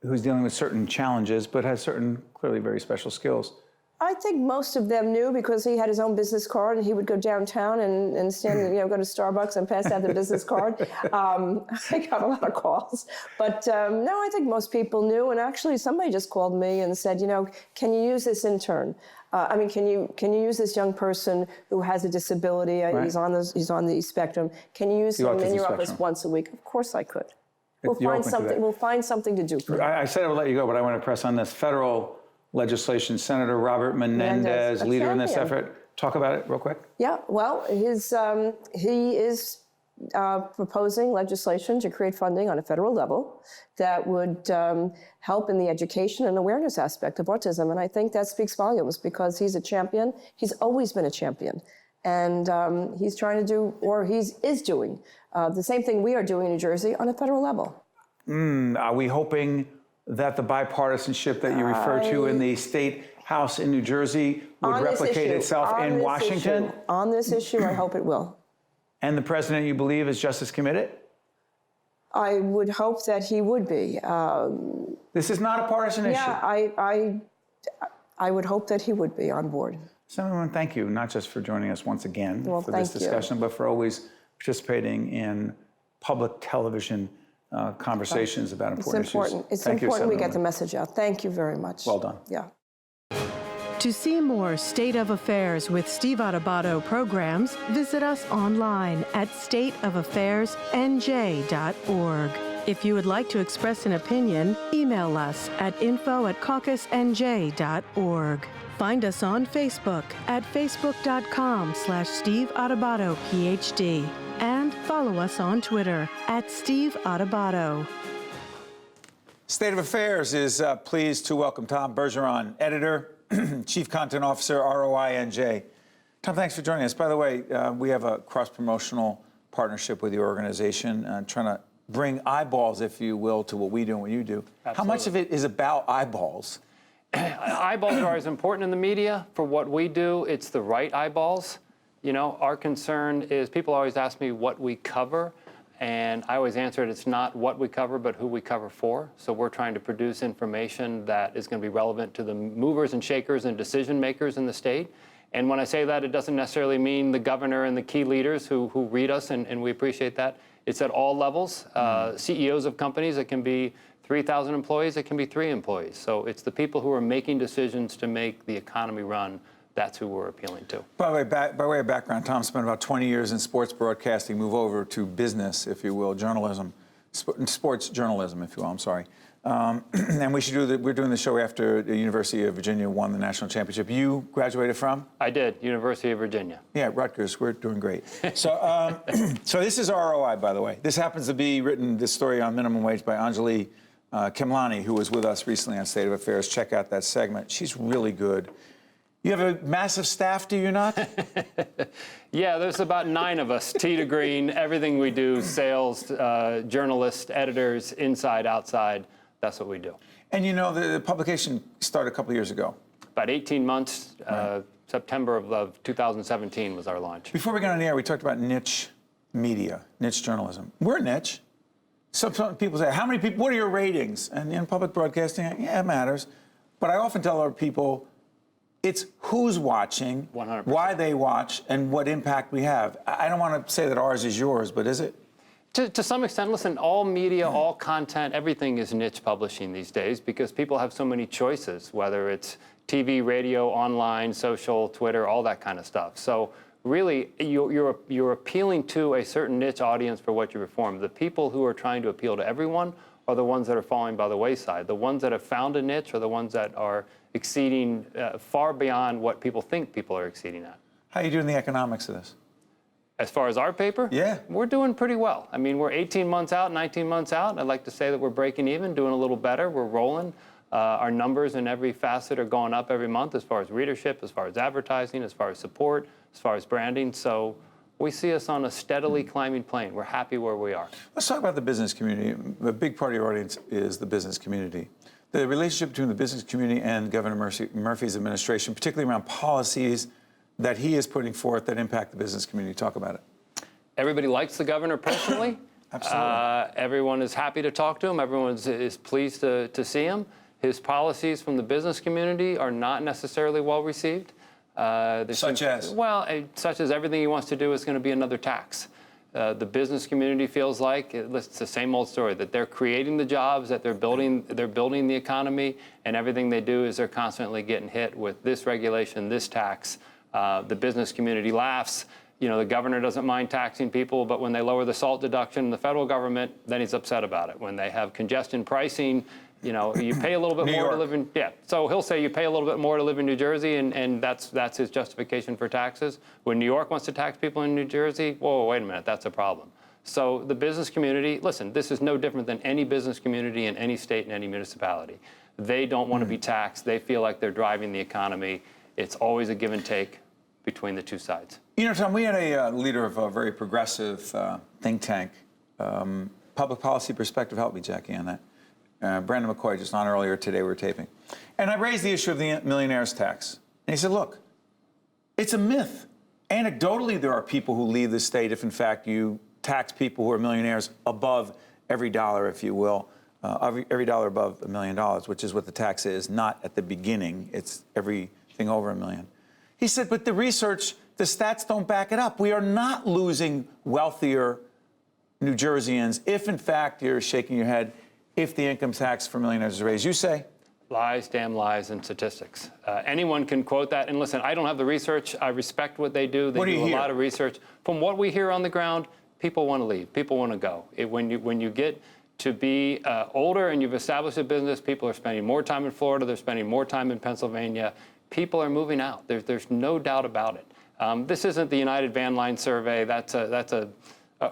who's dealing with certain challenges, but has certain clearly very special skills? I think most of them knew because he had his own business card and he would go downtown and stand, go to Starbucks and pass out the business card. I got a lot of calls. But no, I think most people knew. And actually, somebody just called me and said, can you use this intern? Can you use this young person who has a disability? Right. He's on the spectrum. Can you use him in your office once a week? Of course I could. We'll find something to do for him. I said I would let you go, but I want to press on this. Federal legislation, Senator Robert Menendez, leader in this effort. Talk about it real quick. Yeah, well, he is proposing legislation to create funding on a federal level that would help in the education and awareness aspect of autism. And I think that speaks volumes because he's a champion. He's always been a champion. And he's trying to do, or he is doing, the same thing we are doing in New Jersey on a federal level. Are we hoping that the bipartisanship that you refer to in the state house in New Jersey would replicate itself in Washington? On this issue, I hope it will. And the president, you believe, is just as committed? I would hope that he would be. This is not a partisan issue. Yeah, I would hope that he would be on board. Senator, thank you, not just for joining us once again for this discussion, but for always participating in public television conversations about important issues. It's important we get the message out. Thank you very much. Well done. Yeah. To see more State of Affairs with Steve Adubato programs, visit us online at stateofaffairsnj.org. If you would like to express an opinion, email us at info@caucusnj.org. Find us on Facebook at facebook.com/Steve Adubato, PhD. And follow us on Twitter at Steve Adubato. State of Affairs is pleased to welcome Tom Bergeron, editor, Chief Content Officer, ROINJ. Tom, thanks for joining us. By the way, we have a cross-promotional partnership with your organization, trying to bring eyeballs, if you will, to what we do and what you do. Absolutely. How much of it is about eyeballs? Eyeballs are as important in the media. For what we do, it's the right eyeballs. Our concern is people always ask me what we cover, and I always answer it, it's not what we cover, but who we cover for. So we're trying to produce information that is going to be relevant to the movers and shakers and decision makers in the state. And when I say that, it doesn't necessarily mean the governor and the key leaders who read us, and we appreciate that. It's at all levels. CEOs of companies, it can be 3,000 employees, it can be 3 employees. So it's the people who are making decisions to make the economy run. That's who we're appealing to. By the way, by way of background, Tom spent about 20 years in sports broadcasting, move over to business, if you will, journalism, sports journalism, if you will, I'm sorry. And we're doing the show after the University of Virginia won the national championship. You graduated from? I did, University of Virginia. Yeah, Rutgers, we're doing great. So, so this is ROI, by the way. This happens to be written, this story on minimum wage by Anjali Kimlani, who was with us recently on State of Affairs. Check out that segment. She's really good. You have a massive staff, do you not? Yeah, there's about 9 of us, T to green, everything we do, sales, journalists, editors, inside, outside, that's what we do. And the publication started a couple of years ago. About 18 months, right. September of 2017 was our launch. Before we got on the air, we talked about niche media, niche journalism. We're niche. Some people say, how many people, what are your ratings? And in public broadcasting, yeah, it matters. But I often tell our people, it's who's watching, 100%. Why they watch, and what impact we have. I don't want to say that ours is yours, but is it? To some extent, listen, all media, all content, everything is niche publishing these days because people have so many choices, whether it's TV, radio, online, social, Twitter, all that kind of stuff. So really, you're appealing to a certain niche audience for what you perform. The people who are trying to appeal to everyone are the ones that are falling by the wayside. The ones that have found a niche are the ones that are exceeding far beyond what people think people are exceeding at. How are you doing the economics of this? As far as our paper? Yeah. We're doing pretty well. I mean, we're 18 months out, 19 months out. I'd like to say that we're breaking even, doing a little better. We're rolling. Our numbers in every facet are going up every month as far as readership, as far as advertising, as far as support, as far as branding. So we see us on a steadily climbing plane. We're happy where we are. Let's talk about the business community. A big part of your audience is the business community. The relationship between the business community and Governor Murphy's administration, particularly around policies that he is putting forth that impact the business community. Talk about it. Everybody likes the governor personally. Absolutely. Everyone is happy to talk to him. Everyone is pleased to see him. His policies from the business community are not necessarily well received. Such as? Well, such as everything he wants to do is going to be another tax. The business community feels like it's the same old story, that they're creating the jobs, that they're building the economy, and everything they do is they're constantly getting hit with this regulation, this tax. The business community laughs. You know, the governor doesn't mind taxing people, but when they lower the SALT deduction in the federal government, then he's upset about it. When they have congestion pricing, you know, you pay a little bit more to live in, so he'll say you pay a little bit more to live in New Jersey, and that's his justification for taxes. When New York wants to tax people in New Jersey, whoa, wait a minute, that's a problem. So the business community, listen, this is no different than any business community in any state and any municipality. They don't want to be taxed. They feel like they're driving the economy. It's always a give and take between the two sides. You know, Tom, we had a leader of a very progressive think tank, public policy perspective. Help me, Jackie, on that. Brandon McKoy, just on earlier today, we were taping. And I raised the issue of the millionaire's tax. And he said, look, it's a myth. Anecdotally, there are people who leave the state if, in fact, you tax people who are millionaires above every dollar, if you will, every dollar above $1 million, which is what the tax is, not at the beginning. It's everything over $1 million. He said, but the research, the stats don't back it up. We are not losing wealthier New Jerseyans if, in fact, you're shaking your head, if the income tax for millionaires is raised. You say? Lies, damn lies, and statistics. Anyone can quote that. And listen, I don't have the research. I respect what they do. They do a lot of research. From what we hear on the ground, people want to leave. People want to go. When you get to be older and you've established a business, people are spending more time in Florida. They're spending more time in Pennsylvania. People are moving out. There's no doubt about it. This isn't the United Van Line survey. That's a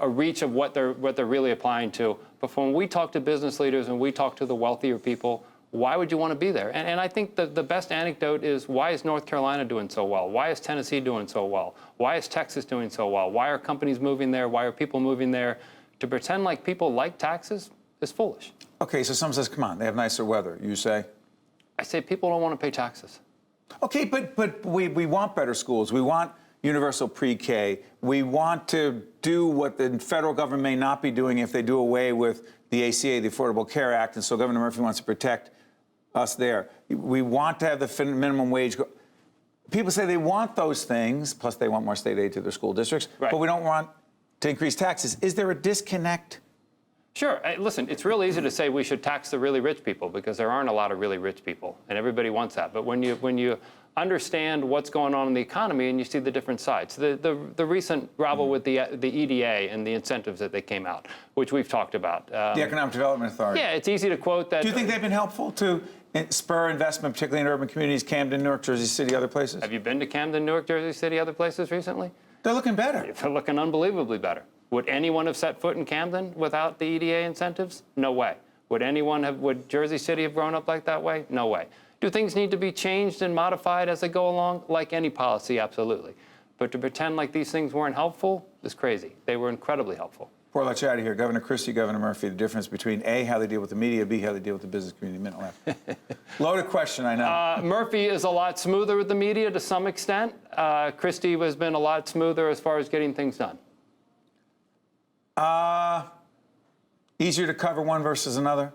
reach of what they're really applying to. But when we talk to business leaders and we talk to the wealthier people, why would you want to be there? And I think the best anecdote is, why is North Carolina doing so well? Why is Tennessee doing so well? Why is Texas doing so well? Why are companies moving there? Why are people moving there? To pretend like people like taxes is foolish. Okay, so someone says, come on, they have nicer weather. You say? I say people don't want to pay taxes. Okay, but we want better schools. We want universal pre-K. We want to do what the federal government may not be doing if they do away with the ACA, the Affordable Care Act, and so Governor Murphy wants to protect us there. We want to have the minimum wage. People say they want those things, plus they want more state aid to their school districts, but we don't want to increase taxes. Is there a disconnect? Sure. Listen, it's real easy to say we should tax the really rich people, because there aren't a lot of really rich people, and everybody wants that. But when you understand what's going on in the economy and you see the different sides, the recent gravel with the EDA and the incentives that they came out, which we've talked about. The Economic Development Authority. Yeah, it's easy to quote that. Do you think they've been helpful to spur investment, particularly in urban communities, Camden, Newark, Jersey City, other places? Have you been to Camden, Newark, Jersey City, other places recently? They're looking better. They're looking unbelievably better. Would anyone have set foot in Camden without the EDA incentives? No way. Would Jersey City have grown up like that way? No way. Do things need to be changed and modified as they go along? Like any policy, absolutely. But to pretend like these things weren't helpful is crazy. They were incredibly helpful. Before I let you out of here, Governor Christie, Governor Murphy, the difference between A, how they deal with the media, B, how they deal with the business community. Minute left. Loaded question, I know. Murphy is a lot smoother with the media to some extent. Christie has been a lot smoother as far as getting things done. Easier to cover one versus another?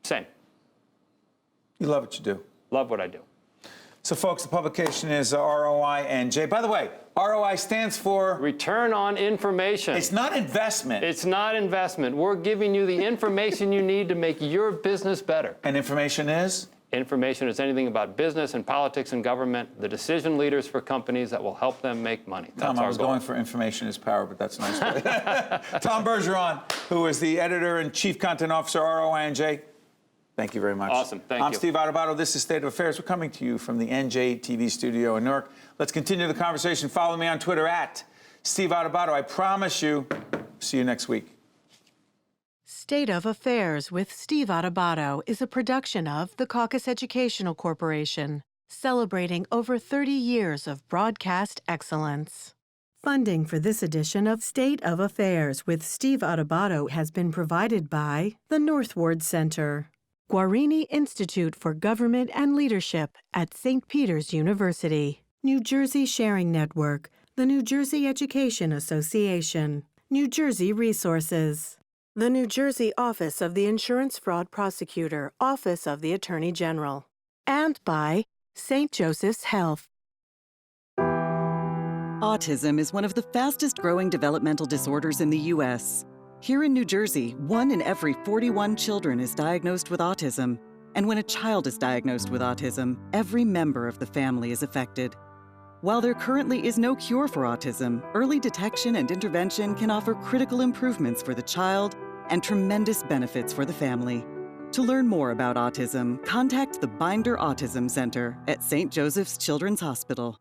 Same. You love what you do. Love what I do. So, folks, the publication is ROI-NJ. By the way, ROI stands for? Return on information. It's not investment. It's not investment. We're giving you the information you need to make your business better. And information is? Information is anything about business and politics and government, the decision leaders for companies that will help them make money. That's Tom, our I was goal. going for information is power, but that's nice. Tom Bergeron, who is the editor and chief content officer, ROI-NJ. Thank you very much. Awesome. Thank you. I'm Steve Adubato. This is State of Affairs. We're coming to you from the NJ TV studio in Newark. Let's continue the conversation. Follow me on Twitter at Steve Adubato. I promise you, see you next week. State of Affairs with Steve Adubato is a production of the Caucus Educational Corporation, celebrating over 30 years of broadcast excellence. Funding for this edition of State of Affairs with Steve Adubato has been provided by the Northward Center, Guarini Institute for Government and Leadership at St. Peter's University, New Jersey Sharing Network, the New Jersey Education Association, New Jersey Resources. The New Jersey Office of the Insurance Fraud Prosecutor, Office of the Attorney General. And by St. Joseph's Health. Autism is one of the fastest-growing developmental disorders in the U.S. Here in New Jersey, 1 in every 41 children is diagnosed with autism. And when a child is diagnosed with autism, every member of the family is affected. While there currently is no cure for autism, early detection and intervention can offer critical improvements for the child and tremendous benefits for the family. To learn more about autism, contact the Binder Autism Center at St. Joseph's Children's Hospital.